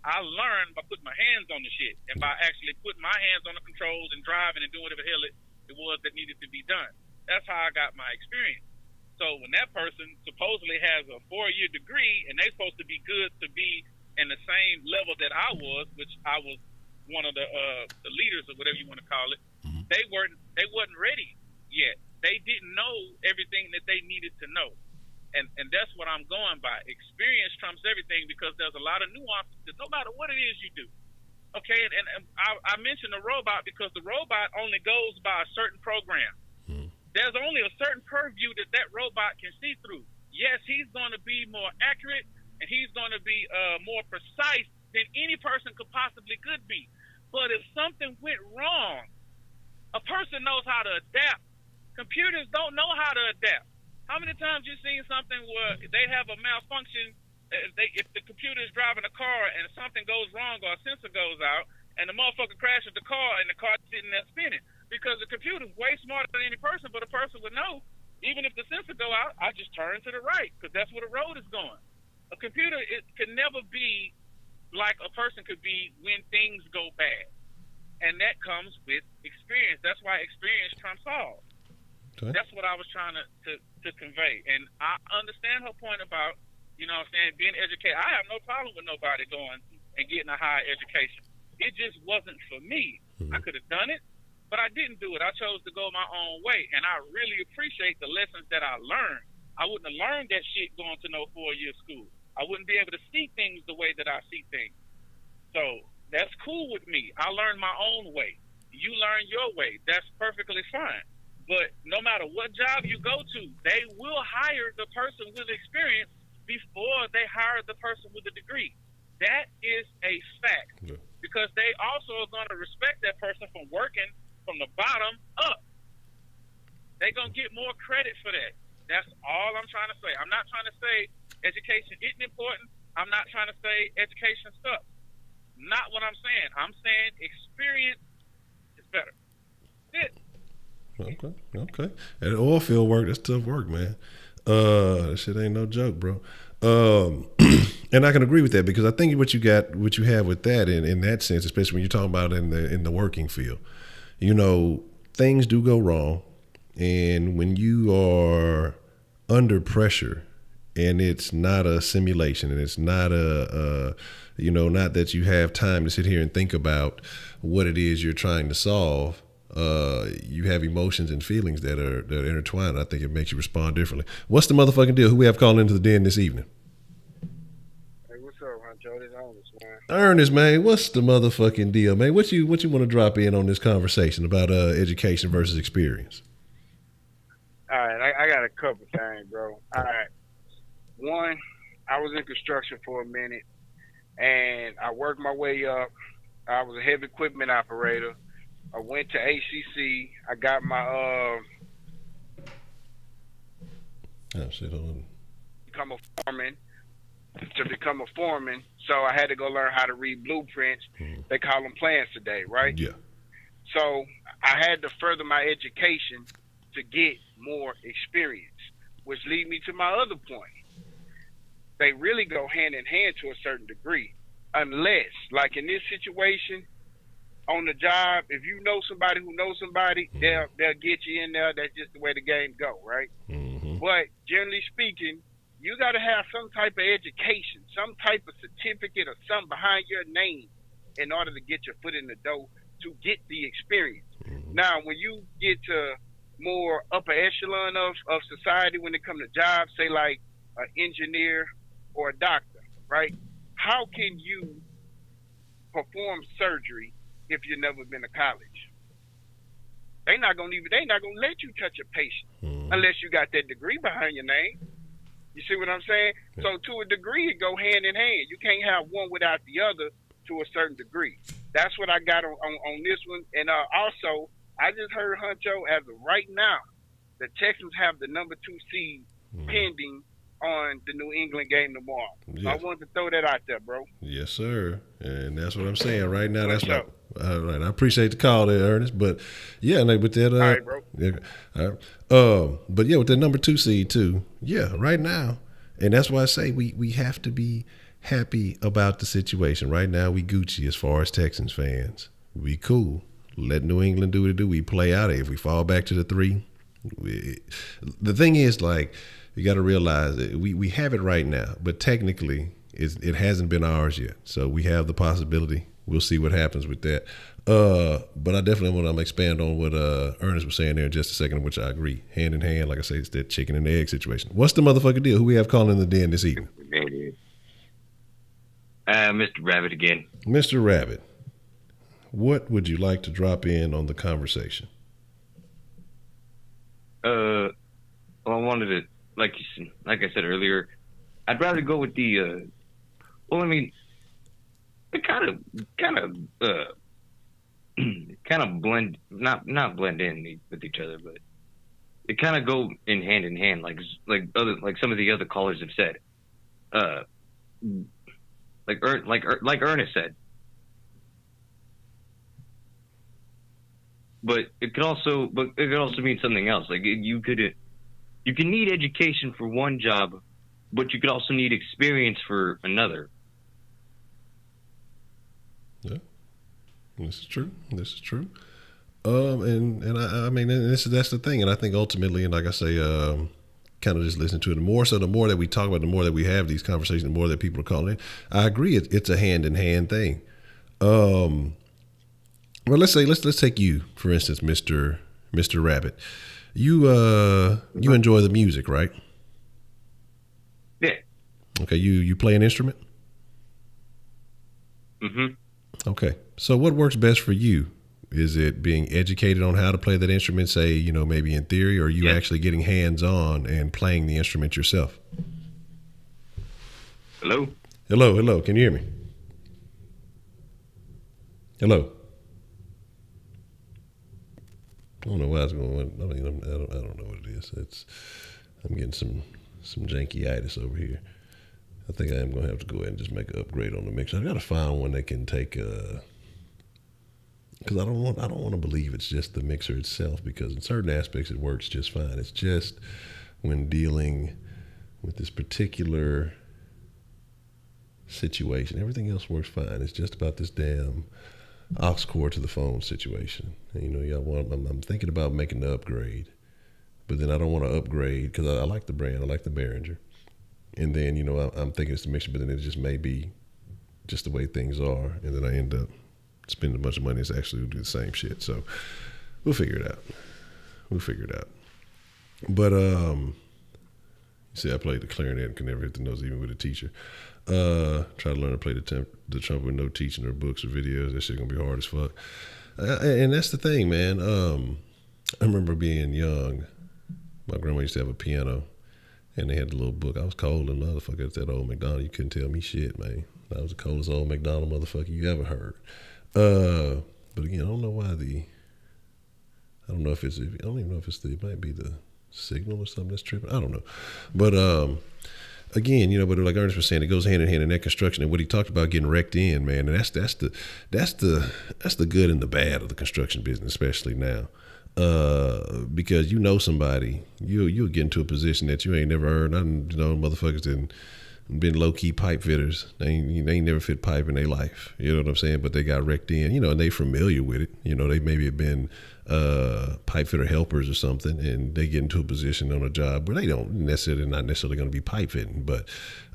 I learned by putting my hands on the shit and by actually putting my hands on the controls and driving and doing whatever the hell it was that needed to be done. That's how I got my experience. So when that person supposedly has a 4-year degree and they're supposed to be good to be in the same level that I was, which I was one of the leaders or whatever you want to call it, they wasn't ready yet. They didn't know everything that they needed to know. And that's what I'm going by. Experience trumps everything, because there's a lot of nuances that no matter what it is you do. Okay, and I mentioned the robot because the robot only goes by a certain program. There's only a certain purview that robot can see through. yes, he's going to be more accurate and he's going to be more precise than any person could be. But if something went wrong, a person knows how to adapt. Computers don't know how to adapt. How many times you seen something where they have a malfunction? If the computer is driving a car and something goes wrong or a sensor goes out, and the motherfucker crashes the car and the car's sitting there spinning, because the computer's way smarter than any person, but a person would know. Even if the sensor go out, I just turn to the right because that's where the road is going. A computer, it can never be like a person could be when things go bad, and that comes with experience. That's why experience trumps all. Okay. That's what I was trying to convey, and I understand her point about, you know what I'm saying, being educated. I have no problem with nobody going and getting a higher education. It just wasn't for me. I could have done it, but I didn't do it. I chose to go my own way, and I really appreciate the lessons that I learned. I wouldn't have learned that shit going to no 4-year school. I wouldn't be able to see things the way that I see things. So that's cool with me. I learned my own way. You learn your way. That's perfectly fine. But no matter what job you go to, they will hire the person with experience before they hire the person with a degree. That is a fact. Yeah. Because they also are going to respect that person from working from the bottom up. They're going to get more credit for that. That's all I'm trying to say. I'm not trying to say education isn't important. I'm not trying to say education sucks. Not what I'm saying. I'm saying experience is better. That's it. Okay. And oil field work, that's tough work, man. That shit ain't no joke, bro. And I can agree with that, because I think what you have with that in that sense, especially when you're talking about in the working field, you know, things do go wrong. And when you are under pressure and it's not a simulation and it's not not that you have time to sit here and think about what it is you're trying to solve, you have emotions and feelings that are intertwined. I think it makes you respond differently. What's the motherfucking deal? Who we have calling into the den this evening? Hey, what's up, Honcho? This Ernest, man. Ernest, man, what's the motherfucking deal, man? What you want to drop in on this conversation about education versus experience? All right, I got a couple things, bro. All right. One, I was in construction for a minute, and I worked my way up. I was a heavy equipment operator. I went to ACC. I got my oh shit, hold on. To become a foreman, so I had to go learn how to read blueprints. They call them plans today, right? Yeah. So I had to further my education to get more experience, which lead me to my other point. They really go hand in hand to a certain degree, unless, like in this situation, on the job, if you know somebody who knows somebody, they'll get you in there. That's just the way the game go, right? Mm-hmm. But generally speaking, you got to have some type of education, some type of certificate or something behind your name in order to get your foot in the door to get the experience. Mm-hmm. Now, when you get to more upper echelon of society, when it comes to jobs, say like an engineer or a doctor, right? How can you perform surgery if you've never been to college? They're not gonna let you touch a patient unless you got that degree behind your name. You see what I'm saying? Yeah. So to a degree, it go hand in hand. You can't have one without the other to a certain degree. That's what I got on this one. And also, I just heard, Honcho, as of right now, the Texans have the number 2 seed pending on the New England game tomorrow. Yes. So I wanted to throw that out there, bro. Yes, sir. And that's what I'm saying right now. That's what. All right. I appreciate the call there, Ernest. But yeah, like with that. All right, bro. Yeah. All right. But yeah, with the number 2 seed too. Yeah, right now, and that's why I say we have to be happy about the situation right now. We Gucci as far as Texans fans. We cool. Let New England do what it do. We play out it. If we fall back to the 3, the thing is, like, you got to realize that we have it right now, but technically it hasn't been ours yet. So we have the possibility. We'll see what happens with that. But I definitely want to expand on what Ernest was saying there in just a second, which I agree. Hand in hand, like I say, it's that chicken and egg situation. What's the motherfucking deal? Who we have calling in the den this evening? Mr. Rabbit again. Mr. Rabbit, what would you like to drop in on the conversation? Well, I wanted to like I said earlier, I'd rather go with the. Well, I mean, it kind of blend, not blend in with each other, but it kind of go in hand, like some of the other callers have said. Like Ernest said. But it could also mean something else. Like you can need education for one job, but you could also need experience for another. Yeah, this is true. And I mean, and that's the thing. And I think ultimately, and like I say, kind of just listen to it. The more that we talk about, the more that we have these conversations, the more that people are calling in. I agree. It's a hand in hand thing. Well, let's take you, for instance, Mr. Rabbit. You enjoy the music, right? Yeah. Okay. You play an instrument? Mm-hmm. Okay. So what works best for you? Is it being educated on how to play that instrument, say, maybe in theory, or are you actually getting hands-on and playing the instrument yourself? Hello? Hello. Can you hear me? Hello? I don't know why it's going on. I mean, I don't know what it is. I'm getting some janky-itis over here. I think I am going to have to go ahead and just make an upgrade on the mixer. I've got to find one that can take because I don't want to believe it's just the mixer itself, because in certain aspects it works just fine. It's just when dealing with this particular situation, everything else works fine. It's just about this damn aux cord to the phone situation. And, I'm thinking about making the upgrade, but then I don't want to upgrade because I like the brand. I like the Behringer. And then, I'm thinking it's the mixer, but then it just may be just the way things are. And then I end up spending a bunch of money to actually do the same shit. So we'll figure it out. But, you see, I played the clarinet and can never hit the notes even with a teacher. Try to learn to play the trumpet with no teaching or books or videos. That shit gonna be hard as fuck. And that's the thing, man. I remember being young. My grandma used to have a piano, and they had the little book. I was cold and motherfucker at that old McDonald. You couldn't tell me shit, man. I was the coldest old McDonald motherfucker you ever heard. But again, I don't know why it might be the signal or something that's tripping. I don't know. But again, but like Ernest was saying, it goes hand in hand in that construction, and what he talked about getting wrecked in, man. And that's the good and the bad of the construction business, especially now. Because somebody, you'll get into a position that you ain't never heard. Motherfuckers didn't been low key pipe fitters. They ain't never fit pipe in their life. You know what I'm saying? But they got wrecked in, and they familiar with it. They maybe have been pipe fitter helpers or something, and they get into a position on a job where they not necessarily going to be pipe fitting, but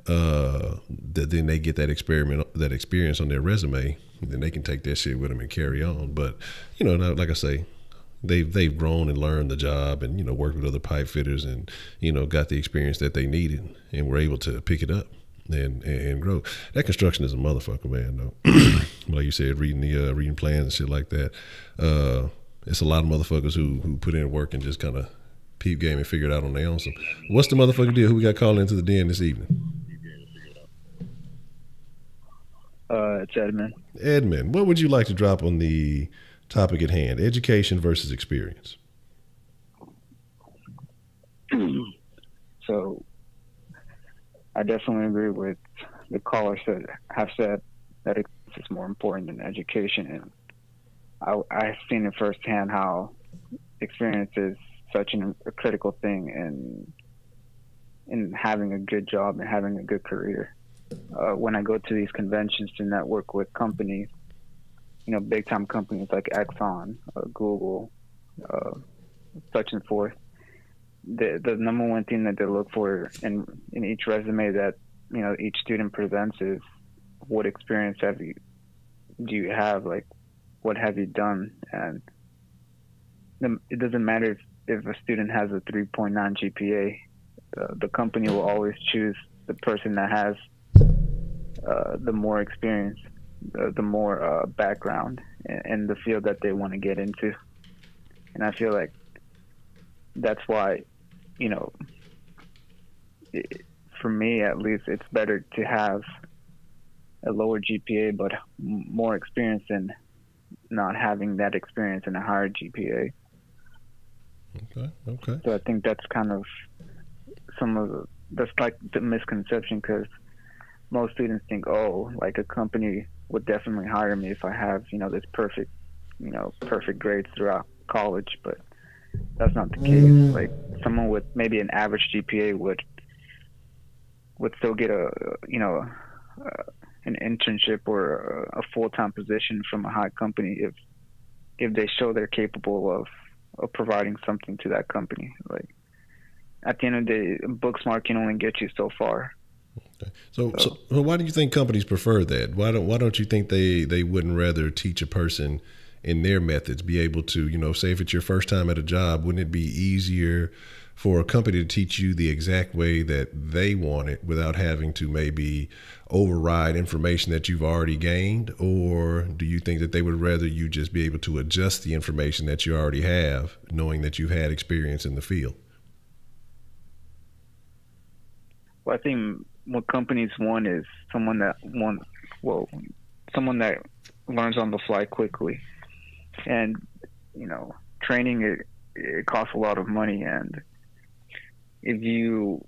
then they get that experience on their resume, and then they can take that shit with them and carry on. But like I say, they've grown and learned the job, and worked with other pipe fitters, and got the experience that they needed, and were able to pick it up and grow. That construction is a motherfucker, man. Though, like you said, reading plans and shit like that. It's a lot of motherfuckers who put in work and just kind of peep game and figure it out on their own. So, what's the motherfucker deal? Who we got calling into the den this evening? It's Edmund. Edmund, what would you like to drop on the topic at hand? Education versus experience. So, I definitely agree with the callers that have said that it's more important than education, and I've seen it firsthand how experience is such a critical thing in having a good job and having a good career. When I go to these conventions to network with companies, big time companies like Exxon, Google, such and forth, the number one thing that they look for in each resume that each student presents is what experience do you have, like what have you done. And it doesn't matter if a student has a 3.9 GPA, the company will always choose the person that has the more experience, the more background in the field that they want to get into. And I feel like that's why, for me at least, it's better to have a lower GPA but more experience than not having that experience in a higher GPA. Okay. So I think that's kind of that's like the misconception, because most students think, oh, like a company would definitely hire me if I have, this perfect grades throughout college, but that's not the case. Like someone with maybe an average GPA would still get an internship or a full-time position from a high company if they show they're capable of providing something to that company. Like at the end of the day, book smart can only get you so far. Okay. So why do you think companies prefer that? Why don't you think they wouldn't rather teach a person in their methods, be able to, say if it's your first time at a job, wouldn't it be easier for a company to teach you the exact way that they want it without having to maybe override information that you've already gained? Or do you think that they would rather you just be able to adjust the information that you already have, knowing that you've had experience in the field? Well, I think what companies want is someone that learns on the fly quickly. And, training, it costs a lot of money. And if you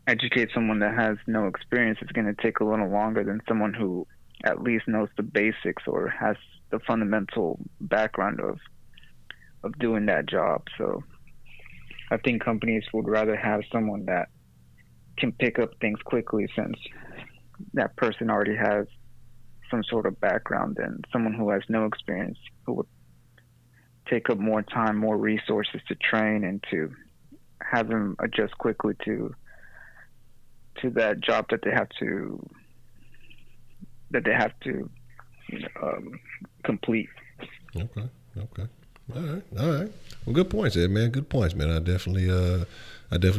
educate someone that has no experience, it's going to take a little longer than someone who at least knows the basics or has the fundamental background of doing that job. So I think companies would rather have someone that can pick up things quickly, since that person already has some sort of background, than someone who has no experience, who would take up more time, more resources to train and to have them adjust quickly to that job that they have to complete. Okay. All right. Well, good points, Ed, man. Good points, man. I definitely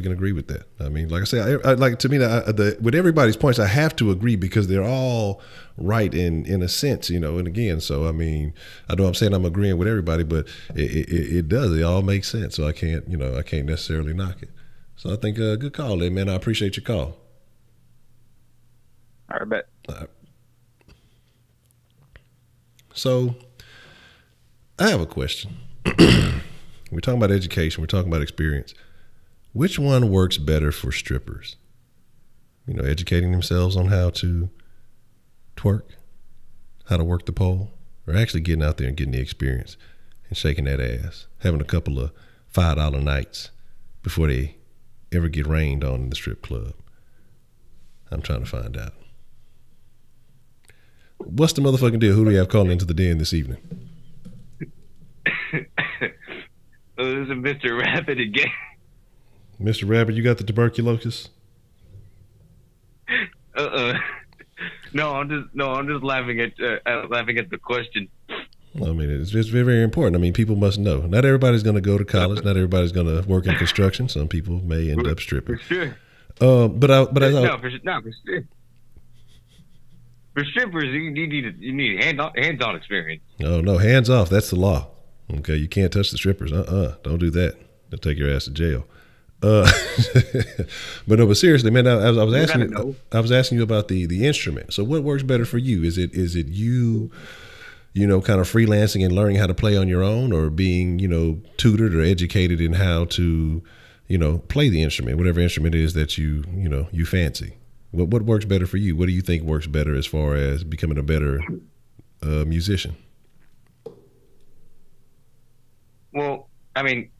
can agree with that. I mean, like I say, I like, to me, with everybody's points, I have to agree because they're all right in a sense, and again, so I mean, I know I'm saying I'm agreeing with everybody, but it does. It all makes sense. So I can't necessarily knock it. So I think good call, Ed, man. I appreciate your call. All right, bet. All right. So I have a question. We're talking about education. We're talking about experience. Which one works better for strippers? Educating themselves on how to twerk, how to work the pole, or actually getting out there and getting the experience and shaking that ass, having a couple of $5 nights before they ever get rained on in the strip club. I'm trying to find out. What's the motherfucking deal? Who do we have calling into the den this evening? This is Mr. Rabbit again. Mr. Rabbit, you got the tuberculosis? No, I'm just laughing at the question. I mean, it's very, very important. I mean, people must know. Not everybody's going to go to college. Not everybody's going to work in construction. Some people may end up stripping. For sure. For sure. For strippers, you need hands-on experience. Oh no, hands off. That's the law. Okay, you can't touch the strippers. Don't do that. They'll take your ass to jail. But seriously, man, I was asking you about the instrument. So what works better for you? Is it you kind of freelancing and learning how to play on your own, or being, tutored or educated in how to, play the instrument, whatever instrument it is that you fancy? What works better for you? What do you think works better as far as becoming a better musician? Well, I mean,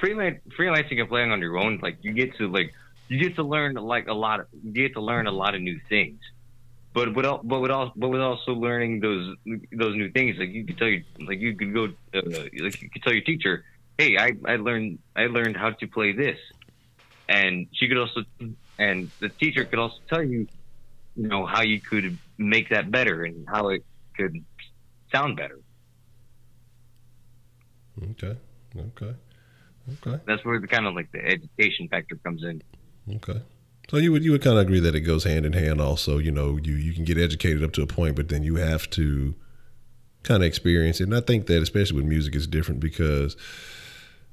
freelancing and playing on your own, like you get to learn a lot of new things. But with also learning those new things, like you could tell you could tell your teacher, hey, I learned how to play this, and the teacher could also tell you, how you could make that better and how it could sound better. Okay. That's where the kind of like the education factor comes in. Okay. So you would kind of agree that it goes hand in hand also, you can get educated up to a point, but then you have to kind of experience it. And I think that especially with music it's different because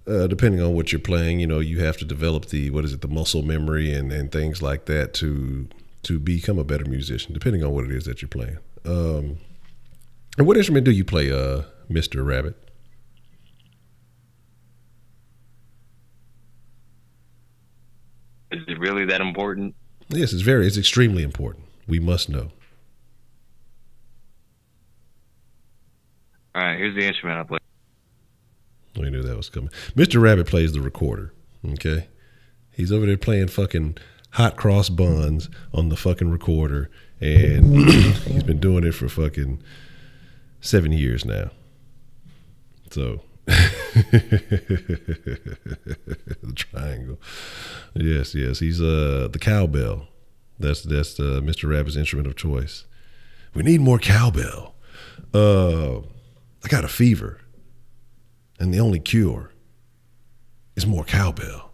depending on what you're playing, you have to develop the muscle memory and things like that to become a better musician, depending on what it is that you're playing. And what instrument do you play, Mr. Rabbit? Is it really that important? Yes, it's extremely important. We must know. All right, here's the instrument I play. We knew that was coming. Mr. Rabbit plays the recorder. Okay, he's over there playing fucking hot cross buns on the fucking recorder, and he's been doing it for fucking 7 years now. So the triangle. Yes. He's the cowbell. That's Mr. Rabbit's instrument of choice. We need more cowbell. I got a fever, and the only cure is more cowbell.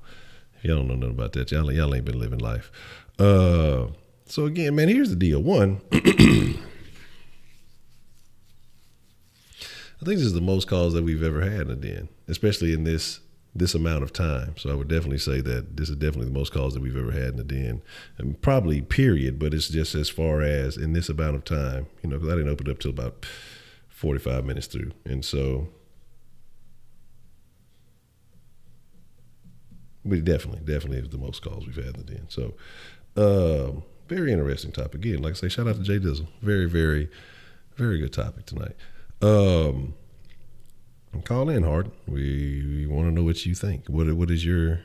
If y'all don't know nothing about that, y'all ain't been living life. So again, man, here's the deal. One, I think this is the most calls that we've ever had in the den, especially in this amount of time. So I would definitely say that this is definitely the most calls that we've ever had in the den, and probably period. But it's just as far as in this amount of time, because I didn't open it up till about 45 minutes through, and so we definitely is the most calls we've had in the den. So very interesting topic. Again, like I say, shout out to Jay Dizzle. Very, very, very good topic tonight. Call in, Hard. We want to know what you think. What is your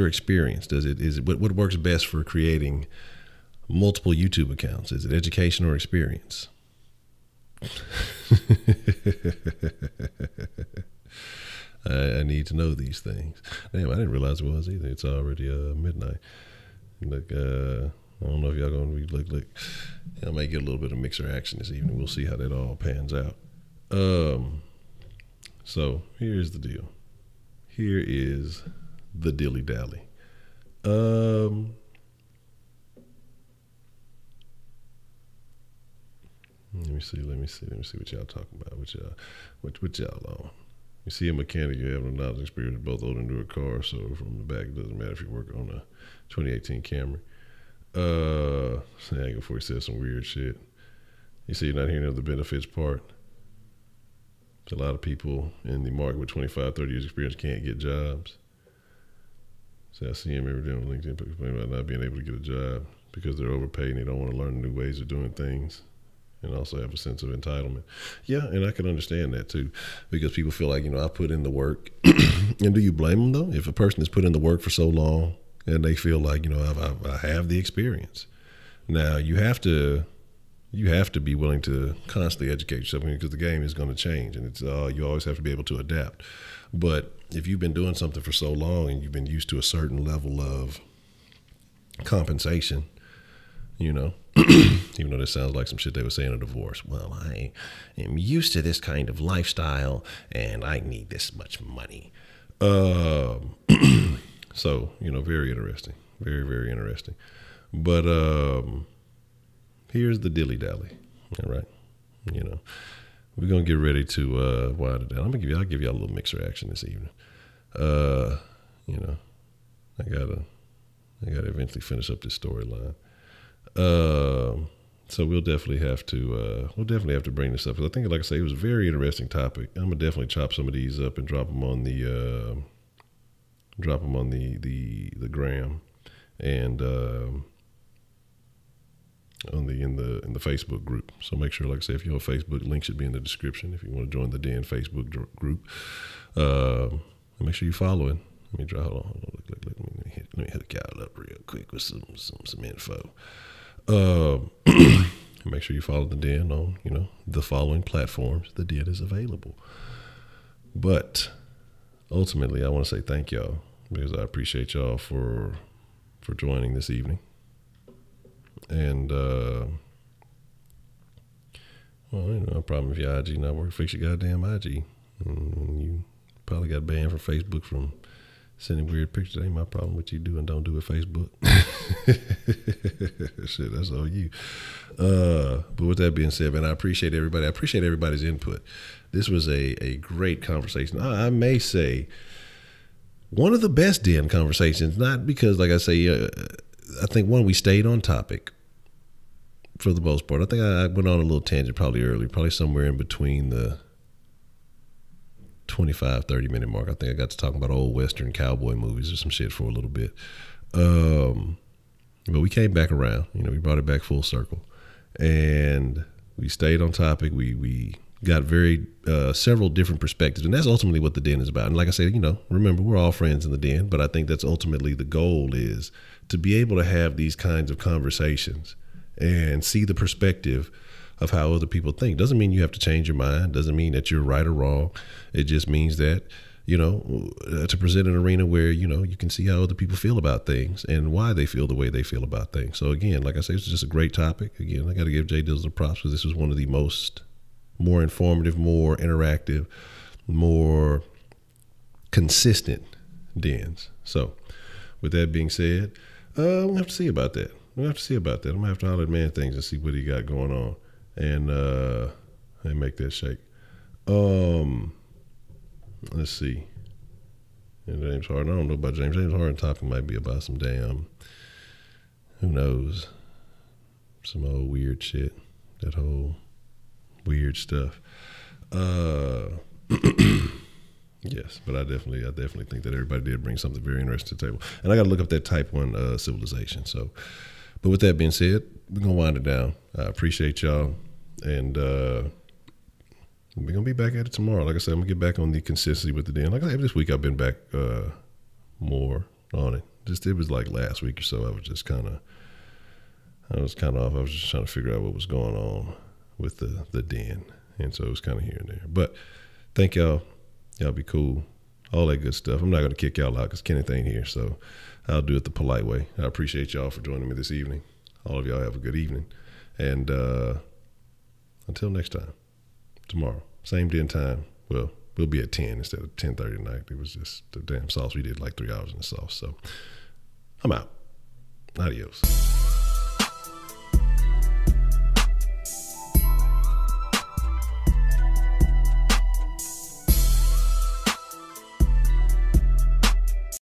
experience? What works best for creating multiple YouTube accounts? Is it education or experience? I need to know these things. Damn, I didn't realize it was either. It's already midnight. Look, I don't know if y'all gonna be look. I might get a little bit of mixer action this evening. We'll see how that all pans out. So here's the deal. Here is the dilly dally. Let me see what y'all talking about. What y'all on? You see a mechanic, you have a knowledge experience, both old and newer car. So from the back, it doesn't matter if you work on a 2018 Camry. Before he says some weird shit. You see, you're not hearing of the benefits part. A lot of people in the market with 25, 30 years experience can't get jobs. So I see him every day on LinkedIn complaining about not being able to get a job because they're overpaid and they don't want to learn new ways of doing things, and also have a sense of entitlement. Yeah, and I can understand that too, because people feel like, I put in the work. And do you blame them though? If a person has put in the work for so long and they feel like, I have the experience. Now you have to be willing to constantly educate yourself, because the game is going to change, and it's you always have to be able to adapt. But if you've been doing something for so long and you've been used to a certain level of compensation, even though this sounds like some shit they would say in a divorce. Well, I am used to this kind of lifestyle and I need this much money. So, very interesting. Very, very interesting. But here's the dilly dally. All right. We're gonna get ready to wind it down. I'll give y'all a little mixer action this evening. I gotta eventually finish up this storyline. So we'll definitely have to bring this up, because I think, like I say, it was a very interesting topic. I'm gonna definitely chop some of these up and drop them on the gram and in the Facebook group. So make sure, like I say, if you're on Facebook, link should be in the description if you want to join the Den Facebook group. Make sure you follow it. Let me hold on. Let me hook y'all up real quick with some info. Make sure you follow the Den on the following platforms. The Den is available. But ultimately, I want to say thank y'all, because I appreciate y'all for joining this evening. And no problem if your IG not working. Fix your goddamn IG. You probably got banned from Facebook from Sending weird pictures ain't my problem. What you do and don't do with Facebook. Shit, that's all you. But with that being said, man, I appreciate everybody. I appreciate everybody's input. This was a great conversation. I may say one of the best den conversations, not because, like I say, I think one, we stayed on topic for the most part. I think I went on a little tangent probably early, probably somewhere in between the 25, 30 minute mark. I think I got to talking about old Western cowboy movies or some shit for a little bit. But we came back around, you know, we brought it back full circle and we stayed on topic. We got very, several different perspectives, and that's ultimately what the den is about. And like I said, you know, remember, we're all friends in the den, but I think that's ultimately the goal, is to be able to have these kinds of conversations and see the perspective of how other people think. Doesn't mean you have to change your mind. Doesn't mean that you're right or wrong. It just means that, you know, to present an arena where, you know, you can see how other people feel about things and why they feel the way they feel about things. So again, like I say, it's just a great topic. Again, I got to give Jay Dizzle the props, because this was one of the more informative, more interactive, more consistent dens. So with that being said, we'll have to see about that. I'm going to have to holler at Man Things and see what he got going on. And make that shake. Let's see. And James Harden. I don't know about James. James Harden topic might be about some damn, who knows, some old weird shit. That whole weird stuff. Yes, but I definitely think that everybody did bring something very interesting to the table. And I got to look up that Type 1 civilization. So, but with that being said, we're going to wind it down. I appreciate y'all. And we're going to be back at it tomorrow. Like I said, I'm going to get back on the consistency with the den. Like I said, this week I've been back more on it. It was like last week or so. I was kind of off. I was just trying to figure out what was going on with the den. And so it was kind of here and there. But thank y'all. Y'all be cool. All that good stuff. I'm not going to kick y'all out because Kenneth ain't here. So I'll do it the polite way. I appreciate y'all for joining me this evening. All of y'all have a good evening. And until next time, tomorrow, same den time. Well, we'll be at 10 instead of 10:30 tonight. It was just the damn sauce. We did like 3 hours in the sauce. So I'm out. Adios.